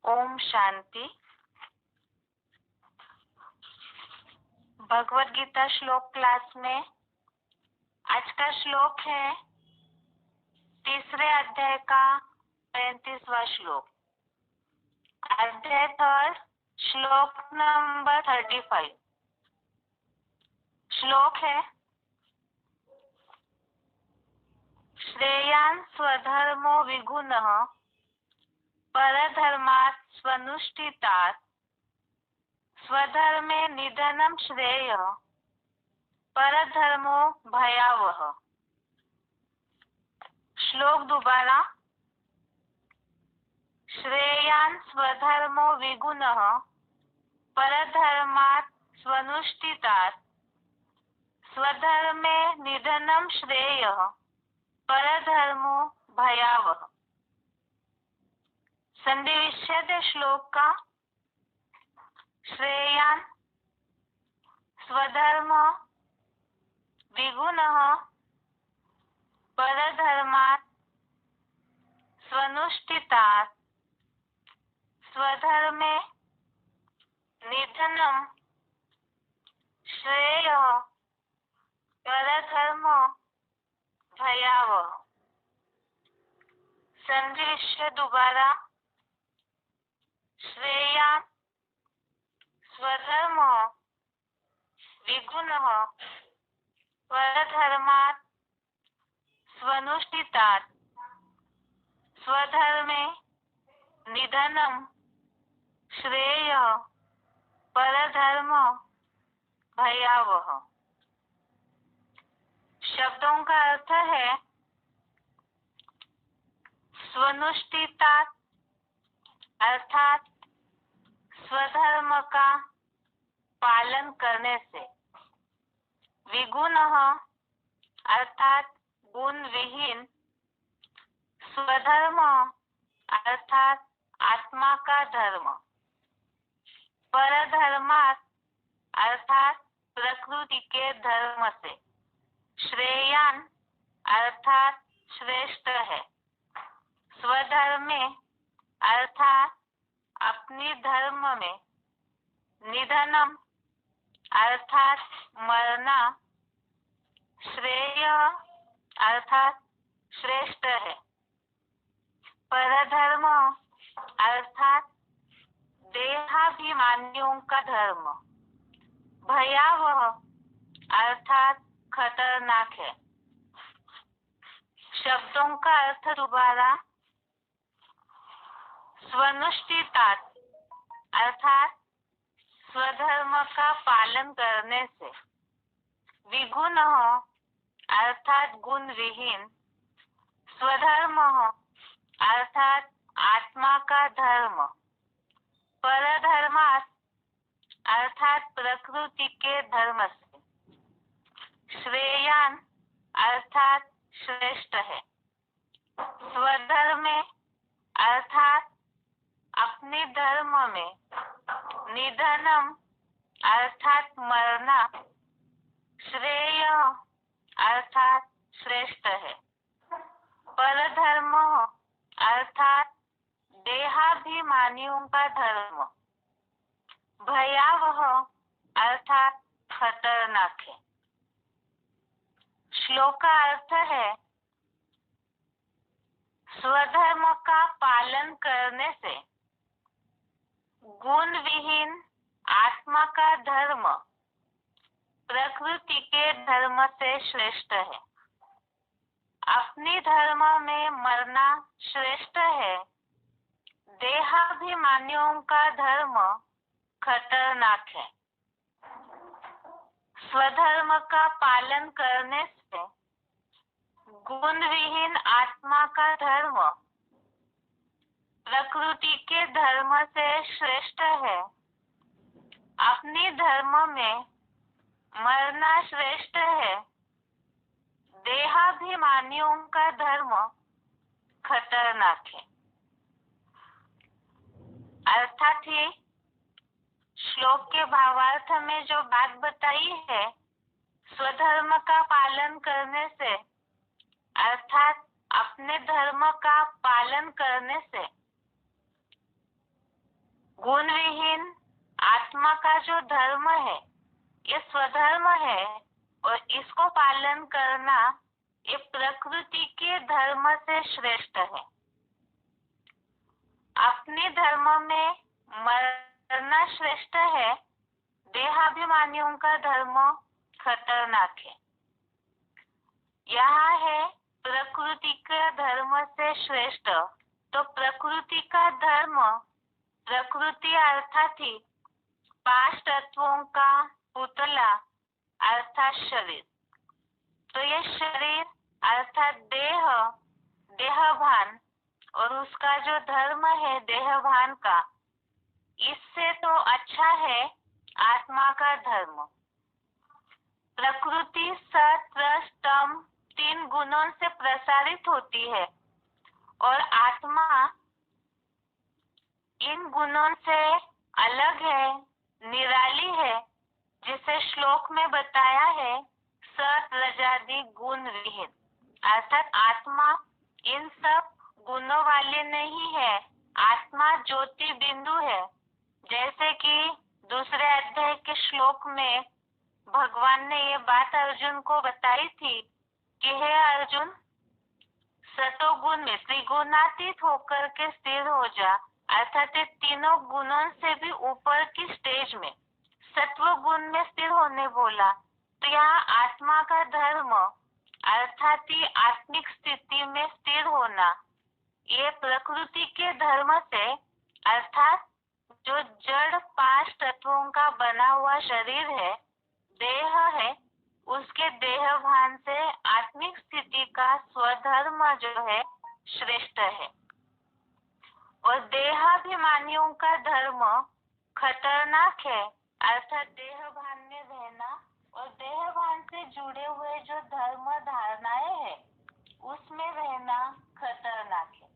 ओम शांति। भगवत गीता श्लोक क्लास में आज का श्लोक है तीसरे अध्याय का 35वां श्लोक। अध्याय थर्ड, श्लोक नंबर 35। श्लोक है श्रेयान् स्वधर्मो विगुणः परधर्मात् स्वनुष्ठितात् स्वधर्मे निधनं श्रेयः परधर्मो भयावह। श्लोक दोबारा। श्रेयान् स्वधर्मो विगुणः परधर्मात् स्वनुष्ठितात् स्वधर्मे निधनं श्रेयः परधर्मो भयावह। संधि विच्छेद श्लोक का श्रेयान् स्वधर्म विगुणः परधर्मात् स्वनुष्ठितात् स्वधर्मे निधनं श्रेयः परधर्मो भयावह। संधि विच्छेद दोबारा। श्रेयान् स्वधर्म विगुणः परधर्मात् स्वनुष्ठितात् स्वधर्मे निधनं श्रेयः परधर्म भयावह। शब्दों का अर्थ है स्वनुष्ठितात् अर्थात स्वधर्म का पालन करने से, विगुणः अर्थात गुण विहीन, स्वधर्म अर्थात आत्मा का धर्म, परधर्मात् अर्थात प्रकृति के धर्म से, श्रेयान् अर्थात श्रेष्ठ है, स्वधर्मे अर्थात अपनी धर्म में, निधनम अर्थात मरना, श्रेय अर्थात श्रेष्ठ है, परधर्म अर्थात देहाभिमानियों का धर्म, भयावह अर्थात खतरनाक है। शब्दों का अर्थ दोबारा। स्वनुष्ठितात् अर्थात स्वधर्म का पालन करने से, विगुणः अर्थात गुण विहीन, स्वधर्म अर्थात आत्मा का धर्म, परधर्मात् अर्थात प्रकृति के धर्म से, श्रेयान् अर्थात श्रेष्ठ है, स्वधर्मे अर्थात अपने धर्म में, निधनम अर्थात मरना, श्रेय अर्थात श्रेष्ठ है, परधर्म अर्थात देहाभिमानियों का धर्म, भयावह अर्थात खतरनाक है। श्लोक का अर्थ है स्वधर्म का पालन करने से गुण विहीन आत्मा का धर्म प्रकृति के धर्म से श्रेष्ठ है, अपने धर्म में मरना श्रेष्ठ है, देहाभिमानियों का धर्म खतरनाक है। स्वधर्म का पालन करने से गुण विहीन आत्मा का धर्म प्रकृति के धर्म से श्रेष्ठ है, अपने धर्म में मरना श्रेष्ठ है, देहाभिमानियों का धर्म खतरनाक है। अर्थात ही श्लोक के भावार्थ में जो बात बताई है, स्वधर्म का पालन करने से अर्थात अपने धर्म का पालन करने से गुण विहीन आत्मा का जो धर्म है ये स्वधर्म है और इसको पालन करना ये प्रकृति के धर्म से श्रेष्ठ है। अपने धर्म में मरना श्रेष्ठ है, देहाभिमानियों का धर्म खतरनाक है। यहाँ है प्रकृति का धर्म से श्रेष्ठ, तो प्रकृति का धर्म, प्रकृति अर्थात ही 5 तत्वों का पुतला अर्थात शरीर। तो ये शरीर अर्थात देह, देहभान और उसका जो धर्म है देहभान का, इससे तो अच्छा है आत्मा का धर्म। प्रकृति सत रस तम 3 गुणों से प्रसारित होती है और आत्मा इन गुणों से अलग है, निराली है, जिसे श्लोक में बताया है सत रजादि गुण विहीन। अर्थात आत्मा इन सब गुणों वाली नहीं है, आत्मा ज्योति बिंदु है। जैसे कि दूसरे अध्याय के श्लोक में भगवान ने ये बात अर्जुन को बताई थी कि हे अर्जुन, सतोगुण में त्रिगुणातीत होकर के स्थिर हो जा। अर्थात तीनों गुणों से भी ऊपर की स्टेज में सत्व गुण में स्थिर होने बोला। तो यहाँ आत्मा का धर्म अर्थात ही आत्मिक स्थिति में स्थिर होना, ये प्रकृति के धर्म से अर्थात जो जड़ 5 तत्वों का बना हुआ शरीर है, देह है, उसके देह भान से आत्मिक स्थिति का स्वधर्म जो है श्रेष्ठ है। और देहाभिमानियों का धर्म खतरनाक है, अर्थात देह भान में रहना और देह भान से जुड़े हुए जो धर्म धारणाएं हैं उसमें रहना खतरनाक है।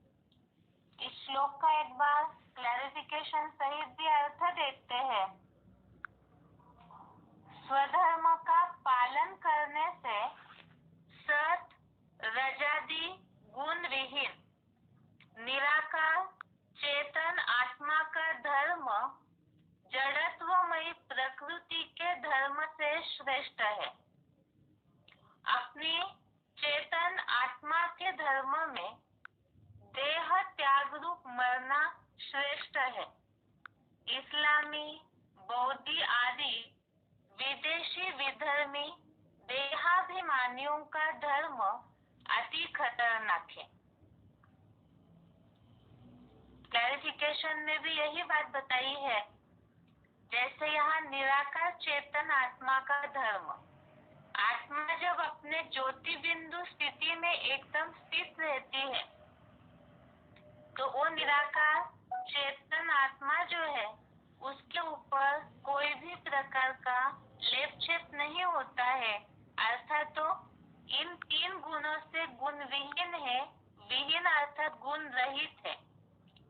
इस श्लोक का एक बार क्लैरिफिकेशन सहित भी अर्थ देखते हैं। स्वधर्म का पालन करने से सत रजादि गुण विहीन निराकार चेतन आत्मा का धर्म जड़त्वमयी प्रकृति के धर्म से श्रेष्ठ है। अपनी चेतन आत्मा के धर्म में देह त्याग रूप मरना श्रेष्ठ है। इस्लामी, बौद्धी आदि विदेशी विधर्मी देहाभिमानियों का धर्म अति खतरनाक है। क्लैरिफिकेशन में भी यही बात बताई है। जैसे यहाँ निराकार चेतन आत्मा का धर्म, आत्मा जब अपने ज्योति बिंदु स्थिति में एकदम स्थित रहती है तो वो निराकार चेतन आत्मा जो है उसके ऊपर कोई भी प्रकार का लेप छेप नहीं होता है। अर्थात तो इन 3 गुणों से गुण विहीन है, विहीन अर्थात गुण रहित है।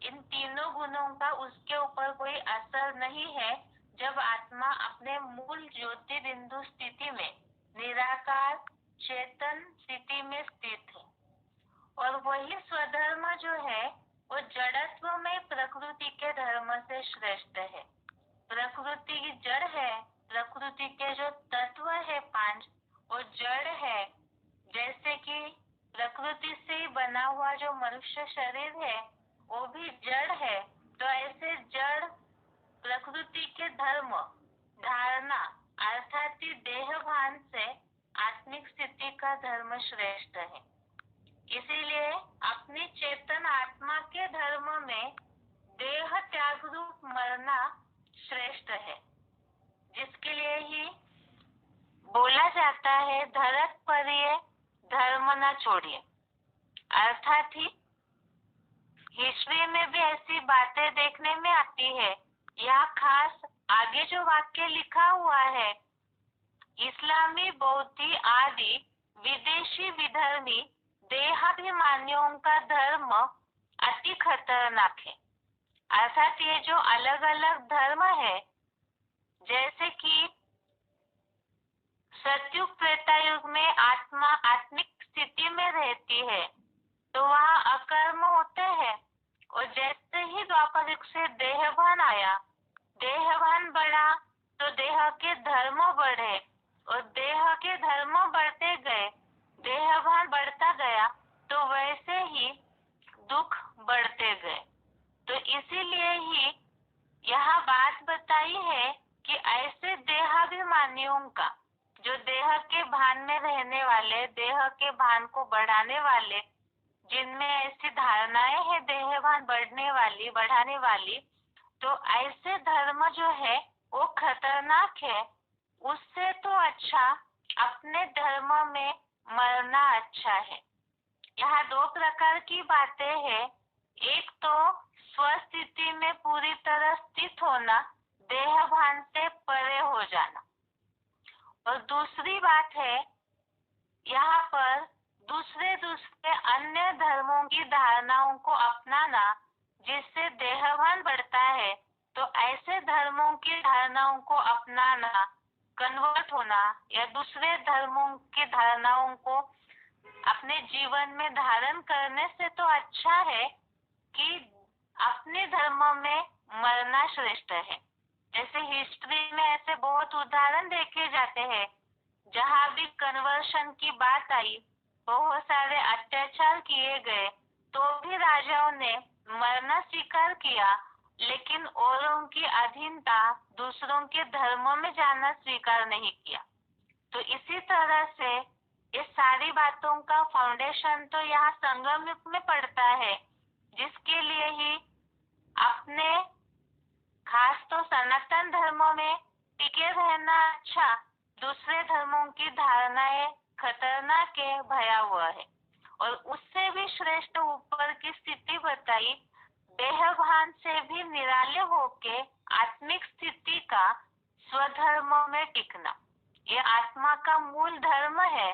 इन तीनों गुणों का उसके ऊपर कोई असर नहीं है जब आत्मा अपने मूल ज्योति बिंदु स्थिति में निराकार चेतन स्थिति में स्थित है। और वही स्वधर्म जो है वो जड़त्व में प्रकृति के धर्म से श्रेष्ठ है। प्रकृति की जड़ है, प्रकृति के जो तत्व है 5 वो जड़ है। जैसे कि प्रकृति से ही बना हुआ जो मनुष्य शरीर है वो भी जड़ है। तो ऐसे जड़ प्रकृति के धर्म धारणा अर्थात देह भान से आत्मिक स्थिति का धर्म श्रेष्ठ है। इसीलिए अपनी चेतन आत्मा के धर्म में देह त्याग रूप मरना श्रेष्ठ है, जिसके लिए ही बोला जाता है धरत पर ये धर्म न छोड़िए। अर्थात ही हिस्ट्री में भी ऐसी बातें देखने में आती है। यहाँ खास आगे जो वाक्य लिखा हुआ है, इस्लामी, बौद्धी आदि विदेशी विधर्मी देहाभिमानियों का धर्म अति खतरनाक है। अर्थात ये जो अलग अलग धर्म है, जैसे कि सतयुग त्रेतायुग में आत्मा आत्मिक स्थिति में रहती है तो वहाँ अकर्म होते हैं, और जैसे ही द्वापर युग से देहभान आया, देहभान बढ़ा तो देह के धर्म बढ़े और देह के धर्म बढ़ते गए, देहभान बढ़ता गया तो वैसे ही दुख बढ़ते गए। तो इसीलिए ही यह बात बताई है कि ऐसे देहाभिमानियों का, जो देह के भान में रहने वाले, देह के भान को बढ़ाने वाले, जिनमें ऐसी धारणाएं हैं देहभान बढ़ने वाली, बढ़ाने वाली, तो ऐसे धर्म जो है वो खतरनाक है। उससे तो अच्छा अपने धर्म में मरना अच्छा है। यहाँ दो प्रकार की बातें हैं। एक तो स्वस्थिति में पूरी तरह स्थित होना, देह भान से परे हो जाना, और दूसरी बात है यहाँ पर दूसरे अन्य धर्मों की धारणाओं को अपनाना, जिससे देहभान बढ़ता है। तो ऐसे धर्मों की धारणाओं को अपनाना, कन्वर्ट होना, या दूसरे धर्मों की धारणाओं को अपने जीवन में धारण करने से तो अच्छा है कि अपने धर्म में मरना श्रेष्ठ है। जैसे हिस्ट्री में ऐसे बहुत उदाहरण देखे जाते हैं, जहाँ भी कन्वर्शन की बात आई, बहुत सारे अत्याचार किए गए, तो भी राजाओं ने मरना स्वीकार किया, लेकिन औरों की अधीनता, दूसरों के धर्म में जाना स्वीकार नहीं किया। तो इसी तरह से ये सारी बातों का फाउंडेशन तो यहाँ संगम युग में पड़ता है, जिसके लिए ही अपने खास तो सनातन धर्मों में टिके रहना अच्छा, दूसरे धर्मों की धारणाएं खतरनाक है, भयावह है। और उससे भी श्रेष्ठ ऊपर की स्थिति बताई, देहभान से भी निराले होके आत्मिक स्थिति का स्वधर्म में टिकना, ये आत्मा का मूल धर्म है।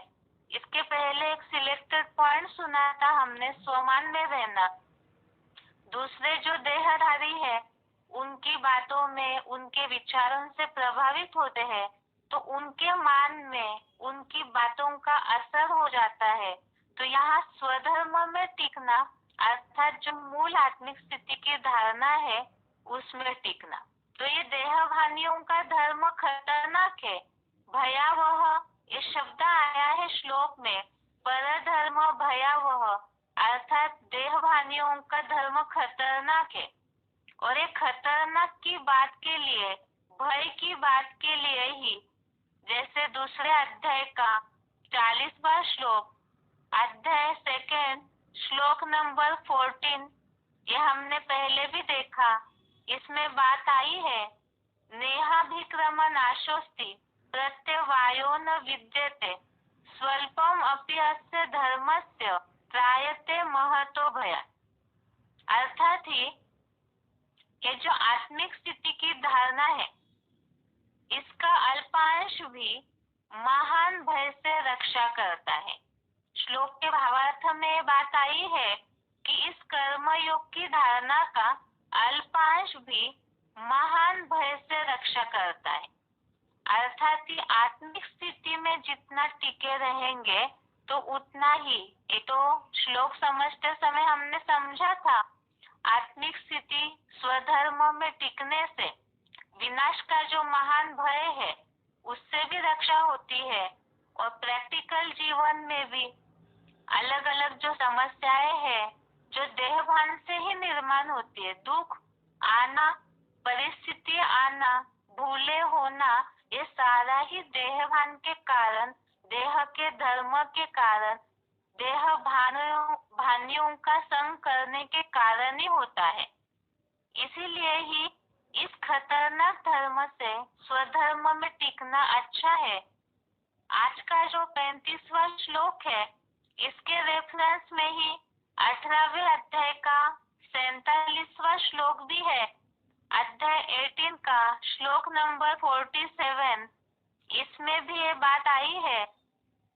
इसके पहले एक सिलेक्टेड पॉइंट सुना था हमने, स्वमान में रहना। दूसरे जो देहधारी है उनकी बातों में, उनके विचारों से प्रभावित होते हैं, तो उनके मान में उनकी बातों का असर हो जाता है। तो यहाँ स्वधर्म में टिकना अर्थात जो मूल आत्मिक स्थिति की धारणा है उसमें टिकना। तो ये देहभानियों का धर्म खतरनाक है, भयावह, ये शब्द आया है श्लोक में, परधर्म भयावह, अर्थात देहभानियों का धर्म खतरनाक है। और ये खतरनाक की बात के लिए, भय की बात के लिए ही, जैसे दूसरे अध्याय का 40वां श्लोक, अध्याय 2 श्लोक नंबर 14, ये हमने पहले भी देखा। इसमें बात आई है, नेहाभिक्रम नाशोस्ति प्रत्यवायो न विद्यते स्वल्पम अपि अस्य धर्मस्य त्रायते महतो भया। अर्थात ही ये जो आत्मिक स्थिति की धारणा है, इसका अल्पांश भी महान भय से रक्षा करता है। श्लोक के भावार्थ में ये बात आई है कि इस कर्म योग की धारणा का अल्पांश भी महान भय से रक्षा करता है। अर्थात ही आत्मिक स्थिति में जितना टिके रहेंगे तो उतना ही, ये तो श्लोक समझते समय हमने समझा था, आत्मिक स्थिति स्वधर्म में टिकने से विनाश का जो महान भय है उससे भी रक्षा होती है। और प्रैक्टिकल जीवन में भी अलग अलग जो समस्याएं हैं जो देहभान से ही निर्माण होती है, दुख आना, परिस्थिति आना, भूले होना, ये सारा ही देहभान के कारण, देह के धर्म के कारण, देह भानियों का संग करने के कारण ही होता है। इसीलिए ही इस खतरनाक धर्म से स्वधर्म में टिकना अच्छा है। आज का जो 35वां श्लोक है, इसके रेफरेंस में ही 18वें अध्याय का 47वां श्लोक भी है, अध्याय 18 का श्लोक नंबर 47, इसमें भी ये बात आई है,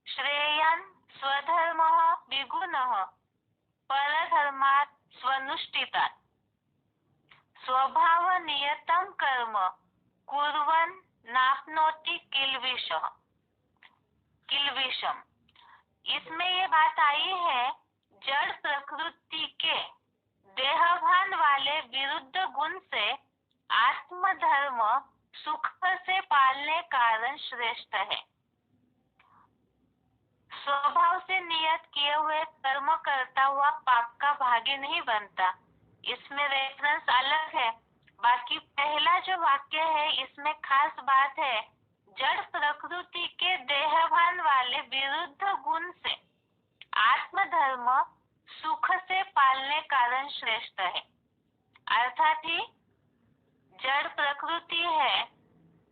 श्रेयन् स्वधर्मः विगुणः परधर्मात् स्वनुष्ठितात् स्वभाव नियतं कर्म कुर्वन् नाप्नोति किल्बिषम्। इसमें ये बात आई है, जड़ प्रकृति के देहभान वाले विरुद्ध गुण से आत्मधर्म सुख से पालने कारण श्रेष्ठ है। स्वभाव से नियत किए हुए कर्म करता हुआ पाप का भागी नहीं बनता। इसमें रेफरेंस अलग है। बाकी पहला जो वाक्य है इसमें खास बात है, जड़ प्रकृति के देहभान वाले विरुद्ध गुण से आत्मधर्म सुख से पालने कारण श्रेष्ठ है। अर्थात ही जड़ प्रकृति है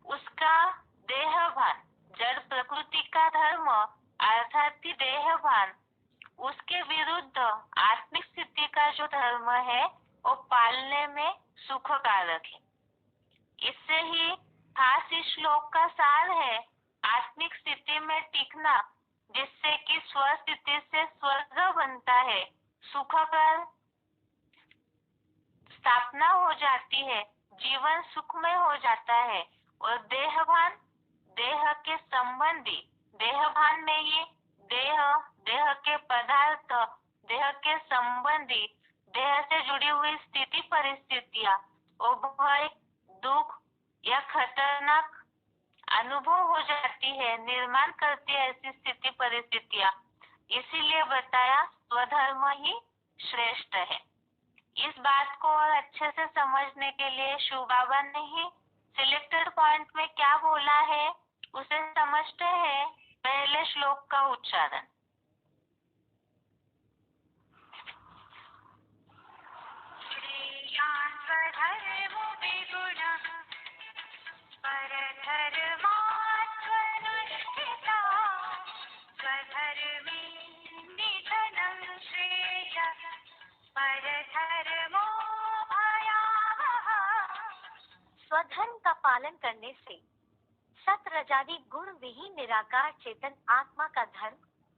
उसका देहभान, जड़ प्रकृति का धर्म अर्थात ही देहभान, उसके विरुद्ध आत्मिक स्थिति का जो धर्म है वो पालने में सुखकारक है। इससे ही खास इस श्लोक का सार है आत्मिक स्थिति में टिकना, जिससे कि स्वस्थिति से स्वर्ग बनता है, सुखकर स्थापना हो जाती है, जीवन सुखमय हो जाता है। और देहभान, देह के संबंधी, देहभान में ही देह के पदार्थ, देह के संबंधी, देह से जुड़ी हुई स्थिति परिस्थितियां, वो भय, दुख या खतरनाक अनुभव हो जाती है, निर्माण करती है ऐसी स्थिति परिस्थितियां। इसीलिए बताया स्वधर्म ही श्रेष्ठ है। इस बात को और अच्छे से समझने के लिए शिव बाबा ने ही सिलेक्टेड पॉइंट में क्या बोला है उसे समझते हैं। पहले श्लोक का उच्चारण। स्वधर्म का पालन करने से सतरजादि गुण विहीन निराकार चेतन आत्मा का धर्म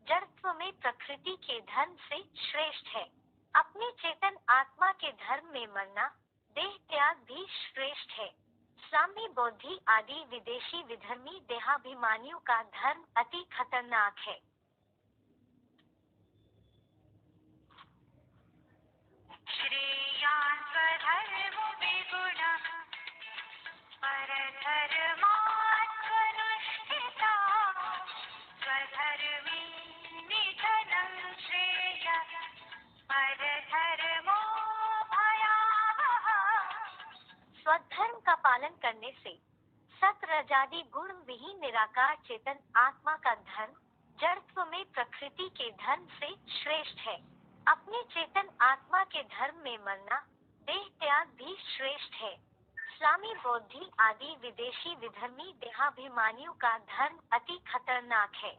जड़त्व में प्रकृति के धर्म से श्रेष्ठ है। अपने चेतन आत्मा के धर्म में मरना देह त्याग भी श्रेष्ठ है। साम्य बुद्धि आदि विदेशी विधर्मी देहाभिमानियों का धर्म अति खतरनाक है। स्वधर्म का पालन करने से सतरजादि गुण विहीन निराकार चेतन आत्मा का धर्म जड़त्व में प्रकृति के धर्म से श्रेष्ठ है। अपने चेतन आत्मा के धर्म में मरना देह त्याग भी श्रेष्ठ है। स्वामी बुद्धि आदि विदेशी विधर्मी देहाभिमानियों का धर्म अति खतरनाक है।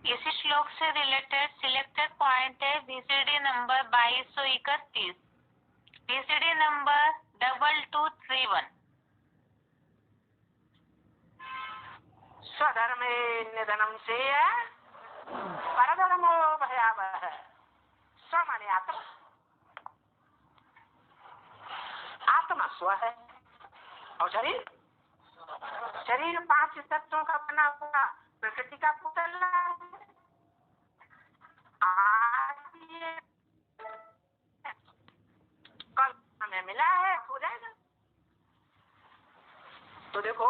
इसी श्लोक से रिलेटेड सिलेक्टेड पॉइंट है VCD नंबर 2231, VCD नंबर 2231। स्वधर्मे निधनम से परधर्मो भयावह। स्व माने आत्मा, आत्मा स्व है और शरीर 5 तत्वों का बना हुआ प्रकृति का पुतला है। आज ये कल हमें मिला है, हो जाएगा। तो देखो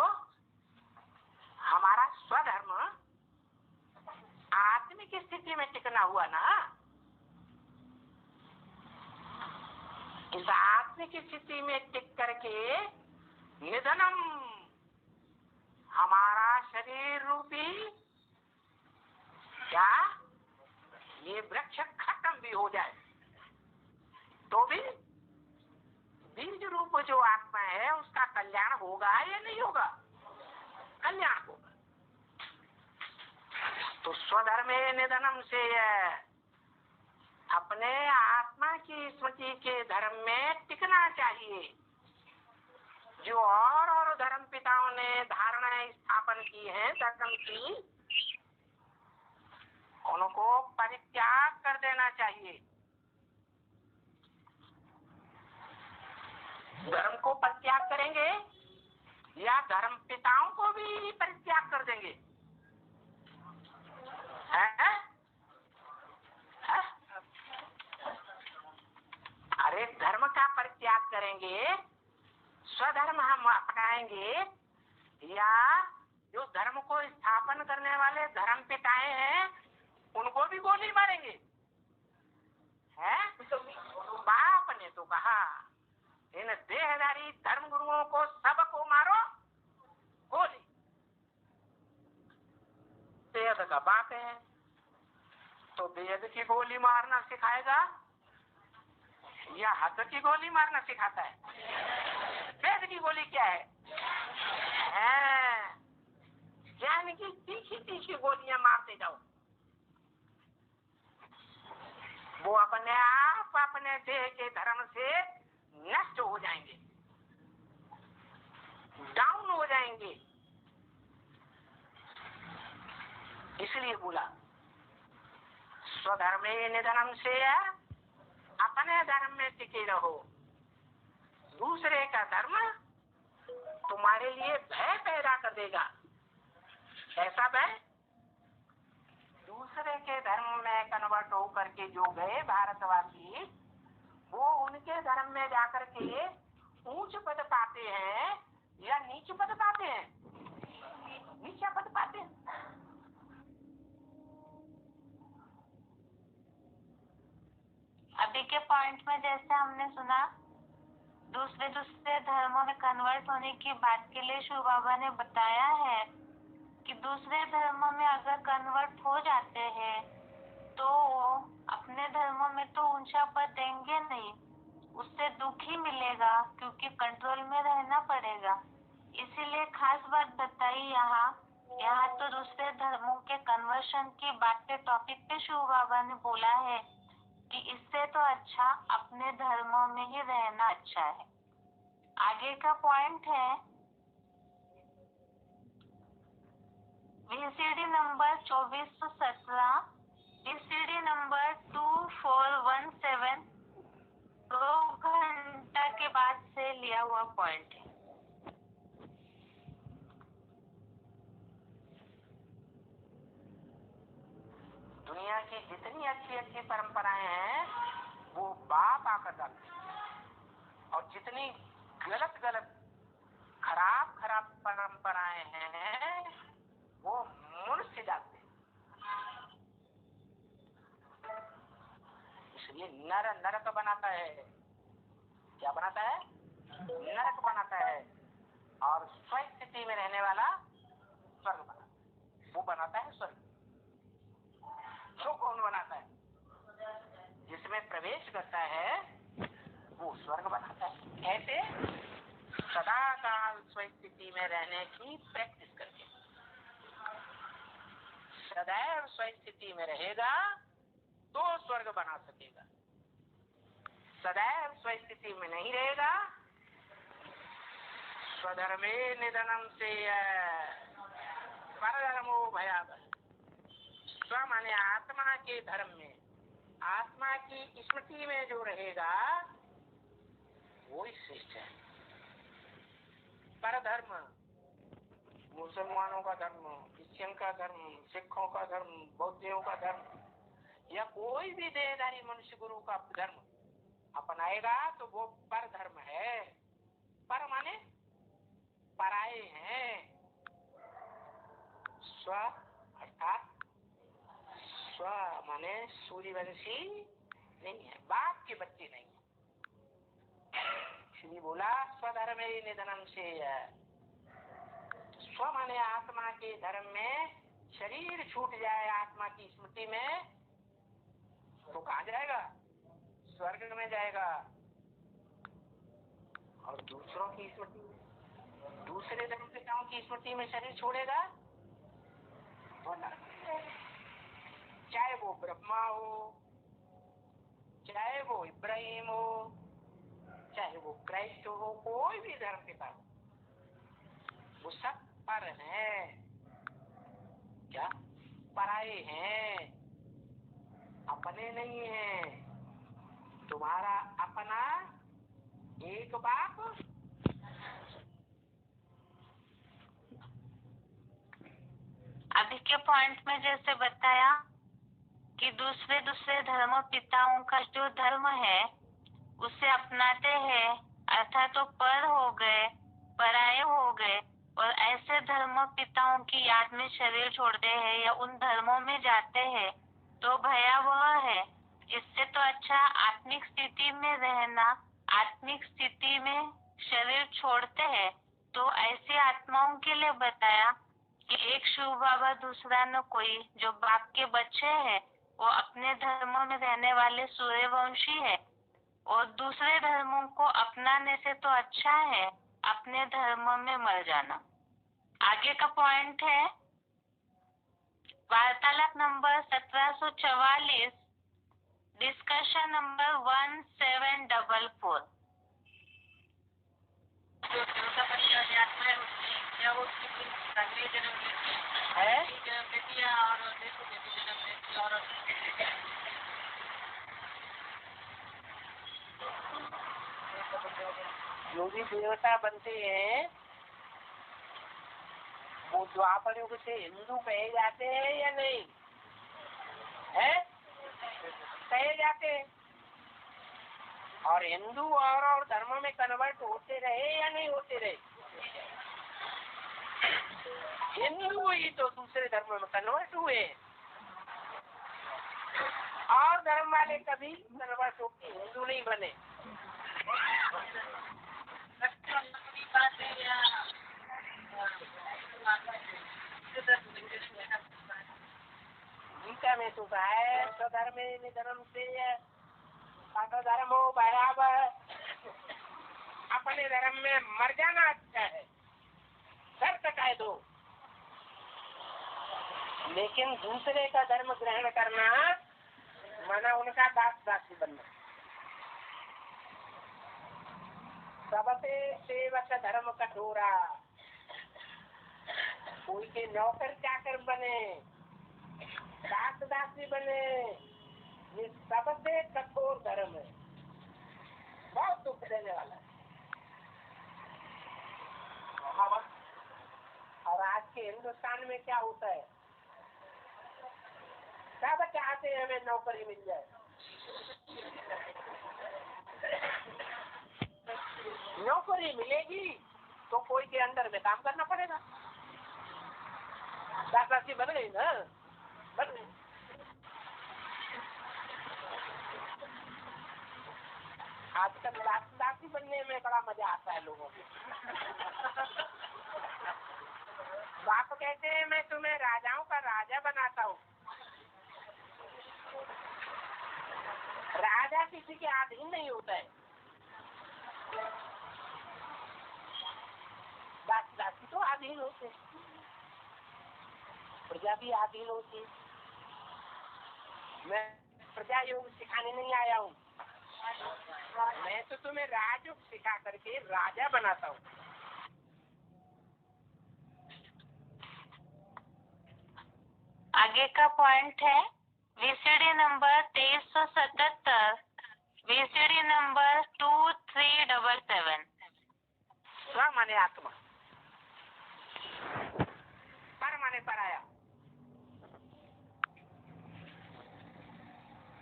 हमारा स्वधर्म आत्मिक स्थिति में टिकना हुआ ना, इस आत्मिक स्थिति में टिक करके निधनम, हमारा शरीर रूपी क्या ये वृक्ष खत्म भी हो जाए तो भी बीज रूप जो आत्मा है उसका कल्याण होगा या नहीं होगा? कल्याण होगा। तो स्वधर्मे निधनम से अपने आत्मा की स्मृति के धर्म में टिकना चाहिए। जो और धर्म पिताओं ने धारणाएं स्थापन की है धर्म की, उनको परित्याग कर देना चाहिए। धर्म को परित्याग करेंगे या धर्म पिताओं को भी परित्याग कर देंगे? है? अरे धर्म का परित्याग करेंगे, स्वधर्म हम अपनाएंगे, या जो धर्म को स्थापन करने वाले धर्म पिताएं हैं उनको भी गोली मारेंगे? है? बाप ने तो कहा इन देहधारी धर्म गुरुओं को सबको मारो गोली। वेद का बाप है तो वेद की गोली मारना सिखाएगा या हाथ की गोली मारना सिखाता है? वेद की गोली क्या है? ज्ञान की तीखी तीखी गोलियां मारते जाओ, वो अपने आप अपने देह के धर्म से नष्ट हो जाएंगे, डाउन हो जाएंगे। इसलिए बोला स्वधर्मे निधनम से अपने धर्म में टिके रहो। दूसरे का धर्म तुम्हारे लिए भय पैदा कर देगा। ऐसा भय, दूसरे के धर्म में कन्वर्ट हो करके जो गए भारतवासी, वो उनके धर्म में जाकर के ऊंच पद पाते हैं या नीच पद पाते हैं? नीचा पद पाते हैं। अभी के पॉइंट में जैसे हमने सुना, दूसरे धर्मों में कन्वर्ट होने की बात के लिए शिव बाबा ने बताया है कि दूसरे धर्मों में अगर कन्वर्ट हो जाते हैं तो अपने धर्मों में तो ऊंचा पद देंगे नहीं, उससे दुख ही मिलेगा क्योंकि कंट्रोल में रहना पड़ेगा। इसीलिए खास बात बताई यहाँ तो दूसरे धर्मों के कन्वर्शन की बात के टॉपिक पे शिव बाबा ने बोला है कि इससे तो अच्छा अपने धर्मों में ही रहना अच्छा है। आगे का पॉइंट है VCD नंबर 2417, VCD नंबर 2417 2 घंटा के बाद से लिया हुआ पॉइंट है। दुनिया की जितनी अच्छी अच्छी परंपराएं हैं वो बाप आकर डालते हैं, और जितनी गलत गलत खराब खराब परंपराएं हैं वो मनुष्य डालते हैं। इसलिए नरक बनाता है। क्या बनाता है? नरक बनाता है। और स्वस्थिति में रहने वाला स्वर्ग बनाता है। वो बनाता है स्वर्ग। जो कौन बनाता है? जिसमें प्रवेश करता है वो स्वर्ग बनाता है। ऐसे सदा काल स्वस्थिति में रहने की प्रैक्टिस करके सदैव स्वस्थिति में रहेगा तो स्वर्ग बना सकेगा। सदैव स्वस्थिति में नहीं रहेगा, स्वधर्मे निधनम से परधर्मो भयावह। स्व माने आत्मा के धर्म में, आत्मा की स्मृति में जो रहेगा वो ही श्रेष्ठ है। परधर्म, मुसलमानों का धर्म, क्रिश्चियन का धर्म, सिखों का धर्म, बौद्धियों का धर्म या कोई भी देहधारी मनुष्य गुरु का धर्म अपनाएगा तो वो पर धर्म है। पर माने पराये हैं। स्व अर्थात स्व माने सूर्यवंशी नहीं है, बाप के बच्चे नहीं है। इसलिए बोला स्वधर्मे निधनम से। स्व माने आत्मा के धर्म में शरीर छूट जाए आत्मा की स्मृति में तो कहाँ जाएगा? स्वर्ग में जाएगा। और दूसरों की स्मृति, दूसरे धर्म पिताओं की स्मृति में शरीर छोड़ेगा तो नरक में जाएगा। चाहे वो ब्रह्मा हो, चाहे वो इब्राहिम हो, चाहे वो क्राइस्ट हो, कोई भी धर्म पिता हो, वो सब पर हैं। क्या? पराये हैं, अपने नहीं हैं। तुम्हारा अपना एक बाप अभी के पॉइंट में जैसे बताया कि दूसरे दूसरे धर्म पिताओं का जो धर्म है उसे अपनाते हैं, अर्थात तो पर हो गए, पराये हो गए, और ऐसे धर्म पिताओं की याद में शरीर छोड़ते हैं या उन धर्मों में जाते हैं तो भयावह है। इससे तो अच्छा आत्मिक स्थिति में रहना, आत्मिक स्थिति में शरीर छोड़ते हैं। तो ऐसी आत्माओं के लिए बताया कि एक शिव बाबा दूसरा न कोई, जो बाप के बच्चे हैं वो अपने धर्म में रहने वाले सूर्यवंशी है, और दूसरे धर्मों को अपनाने से तो अच्छा है अपने धर्म में मर जाना। आगे का पॉइंट है वार्तालाप नंबर 1744, डिस्कशन नंबर 1744। जो देवता बन गया आत्मा है उसकी क्या वो अगले जन्म लेती है, जन्म लेती है और देखो बेटी जन्म लेती है। और जो भी देवता बनते हैं वो द्वापर युग से हिंदू कहे जाते हैं या नहीं है? कहे जाते हैं। और हिंदू और धर्म में कन्वर्ट होते रहे या नहीं होते रहे? हिंदू ही तो दूसरे धर्म में कन्वर्ट हुए, और धर्म वाले कभी कन्वर्ट होकर हिंदू नहीं बने। गीता में तो है स्वधर्मे निधनम से धर्म हो बराबर, अपने धर्म में मर जाना अच्छा है, सर कटाए दो, लेकिन दूसरे का धर्म ग्रहण करना माना उनका दास दासी बनना। सबसे सेवक धर्म कठोरा, कोई के नौकर चाकर बने, दास दासी बने, ये सबसे कठोर धर्म है, बहुत दुख देने वाला है। और आज के हिंदुस्तान में क्या होता है, सब चाहते हैं हमें नौकरी मिल जाए। नौकरी मिलेगी तो कोई के अंदर में काम करना पड़ेगा। दास दासी बन गई ना, बन गई। आजकल दास दासी बनने में बड़ा मजा आता है लोगों को। बाप कहते हैं मैं तुम्हें राजाओं का राजा बनाता हूँ। राजा किसी के अधीन नहीं होता है, दास दासी तो अधीन होते, प्रजा भी अधीन होती। मैं प्रजा योग सिखाने नहीं आया हूँ, मैं तो तुम्हें राजयोग सिखा करके राजा बनाता हूँ। आगे का पॉइंट है वीसीडी नंबर 2377, वीसीडी नंबर 2377। स्व माने आत्मा, पर माने पराया।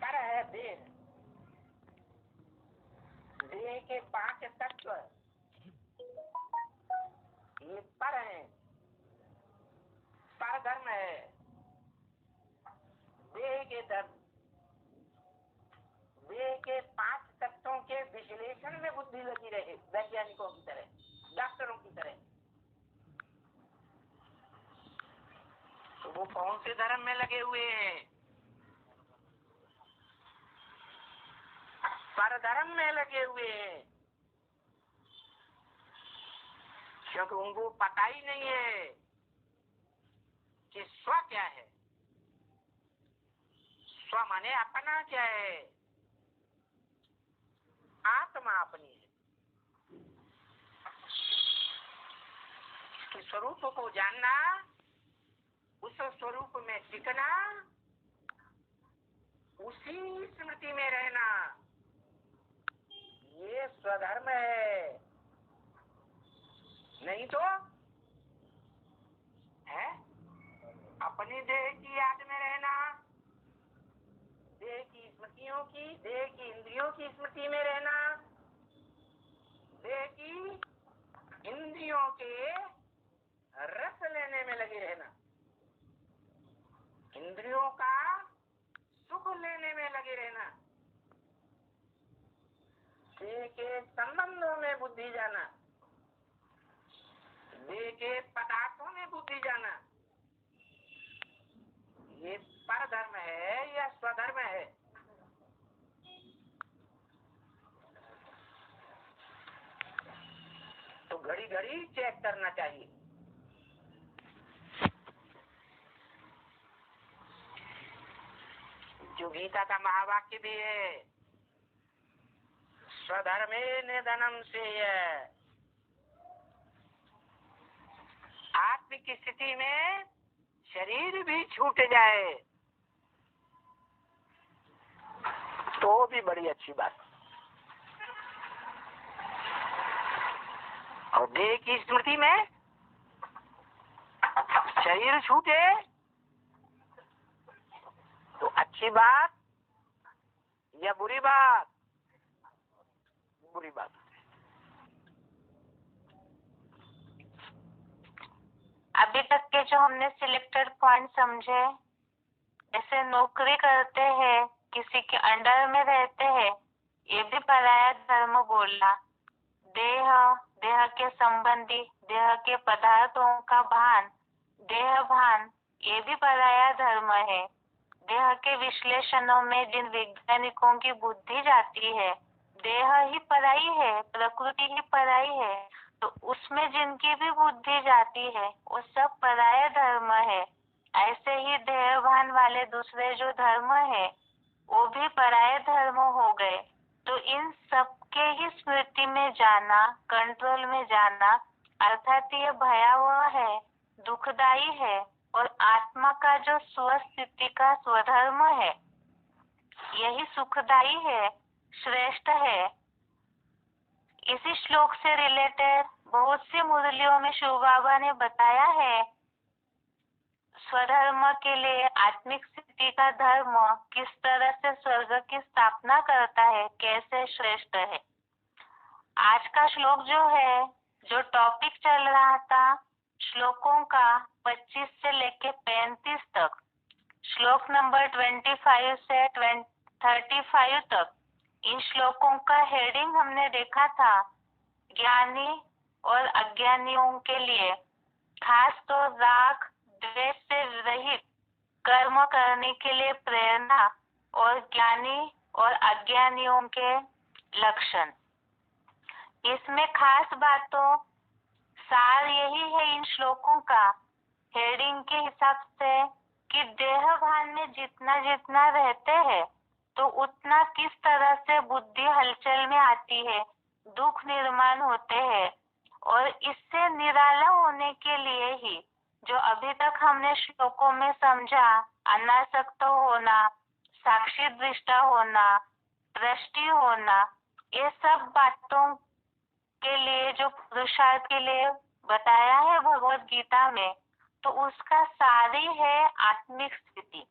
पर है देह, देह के 5 तत्व ये पर है, पर धर्म है। देह के धर्म, देह के 5 तत्वों के विश्लेषण में बुद्धि लगी रहे, वैज्ञानिकों की तरह, डॉक्टरों की तरह। तो वो कौन से धर्म में लगे हुए हैं? पर धर्म में लगे हुए हैं, क्योंकि उनको पता ही नहीं है कि स्व क्या है। स्व माने अपना क्या है, आत्मा अपनी है। कि स्वरूप को जानना, उस स्वरूप में टिकना, उसी स्मृति में रहना, ये स्वधर्म है। नहीं तो है देह की इंद्रियों की स्मृति में रहना, देह की इंद्रियों के रस लेने में लगे रहना, इंद्रियों का सुख लेने में लगे रहना, देह के संबंधों में बुद्धि जाना, देह के पदार्थों में बुद्धि जाना, ये परधर्म है या स्वधर्म है? तो घड़ी घड़ी चेक करना चाहिए। जो गीता का महावाक्य भी है, स्वधर्मे निधनम से आत्मिक स्थिति में शरीर भी छूट जाए तो भी बड़ी अच्छी बात, और देह की स्मृति में शरीर छूटे तो अच्छी बात या बुरी बात? बुरी बात। अभी तक के जो हमने सिलेक्टेड पॉइंट समझे, जैसे नौकरी करते हैं, किसी के अंडर में रहते हैं, ये भी पराया धर्म बोलना। देह के संबंधी, देह के पदार्थों का भान, देह भान, ये भी पराया धर्म है। देह के विश्लेषणों में जिन वैज्ञानिकों की बुद्धि जाती है, देह ही पराई है, प्रकृति ही पराई है, तो उसमें जिनकी भी बुद्धि जाती है वो सब पराया धर्म है। ऐसे ही देहभान वाले दूसरे जो धर्म है वो भी पराये धर्म हो गए। तो इन सब के ही स्मृति में जाना, कंट्रोल में जाना, अर्थात ये भयावह है, दुखदाई है, और आत्मा का जो स्वस्थिति का स्वधर्म है यही सुखदाई है, श्रेष्ठ है। इसी श्लोक से रिलेटेड बहुत सी मुरलियों में शिव बाबा ने बताया है स्वधर्म के लिए आत्मिक स्थिति का धर्म किस तरह से स्वर्ग की स्थापना करता है, कैसे श्रेष्ठ है। आज का श्लोक जो है, जो टॉपिक चल रहा था श्लोकों का 25 से लेके 35 तक, श्लोक नंबर 25 से 35 तक, इन श्लोकों का हेडिंग हमने देखा था ज्ञानी और अज्ञानियों के लिए, खास तो राग द्वेष से रहित कर्म करने के लिए प्रेरणा और ज्ञानी और अज्ञानियों के लक्षण। इसमें खास बातों सार यही है इन श्लोकों का हेडिंग के हिसाब से कि देह भान में जितना जितना रहते हैं तो उतना किस तरह से बुद्धि हलचल में आती है, दुख निर्माण होते हैं, और इससे निराला होने के लिए ही जो अभी तक हमने श्लोकों में समझा, अनासक्त होना, साक्षी दृष्टा होना, दृष्टि होना, ये सब बातों के लिए जो पुरुषार्थ के लिए बताया है भगवत गीता में, तो उसका सारी है आत्मिक स्थिति।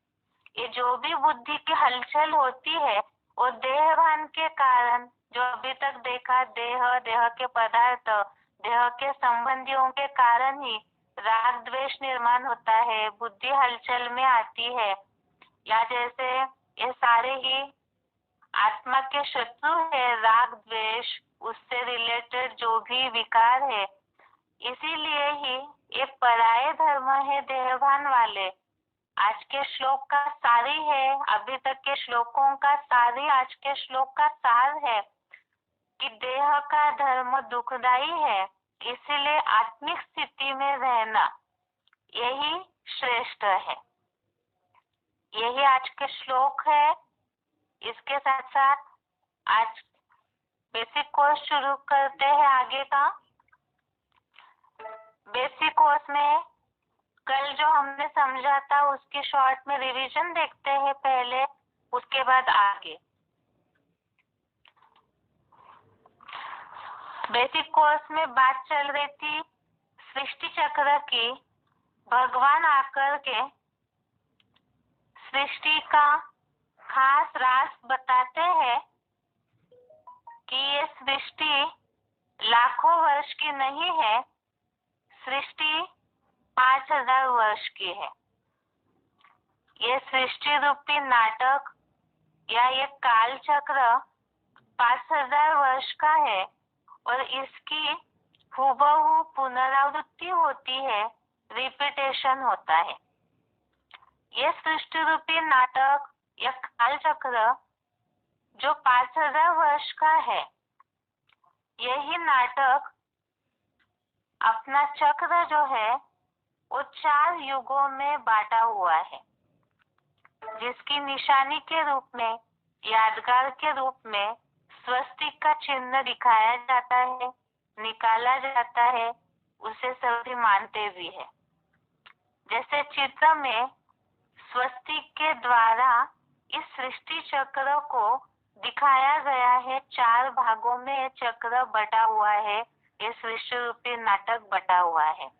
ये जो भी बुद्धि की हलचल होती है वो देहभान के कारण, जो अभी तक देखा देह के पदार्थ, देह के संबंधियों के कारण ही राग द्वेष निर्माण होता है, बुद्धि हलचल में आती है, या जैसे ये सारे ही आत्मा के शत्रु है राग द्वेष, उससे रिलेटेड जो भी विकार है, इसीलिए ही ये पराये धर्म है देहभान वाले। आज के श्लोक का सारी है, अभी तक के श्लोकों का सारी आज के श्लोक का सार है कि देह का धर्म दुखदाई है, इसीलिए आत्मिक स्थिति में रहना यही श्रेष्ठ है। यही आज के श्लोक है। इसके साथ साथ आज बेसिक कोर्स शुरू करते हैं आगे का। बेसिक कोर्स में कल जो हमने समझा था उसकी शॉर्ट में रिवीजन देखते हैं पहले, उसके बाद आगे। बेसिक कोर्स में बात चल रही थी सृष्टि चक्र की। भगवान आकर के सृष्टि का खास राज बताते हैं कि ये सृष्टि लाखों वर्ष की नहीं है, सृष्टि 5000 वर्ष की है। ये सृष्टि रूपी नाटक या ये काल चक्र 5000 वर्ष का है और इसकी हूबहू पुनरावृत्ति होती है, रिपीटेशन होता है। ये सृष्टि रूपी नाटक या काल चक्र जो 5000 वर्ष का है, यही नाटक अपना चक्र जो है वो 4 युगों में बांटा हुआ है, जिसकी निशानी के रूप में, यादगार के रूप में स्वस्तिक का चिन्ह दिखाया जाता है, निकाला जाता है, उसे सभी मानते भी है। जैसे चित्र में स्वस्तिक के द्वारा इस सृष्टि चक्र को दिखाया गया है, 4 भागों में ये चक्र बटा हुआ है, ये सृष्टि रूपी नाटक बटा हुआ है।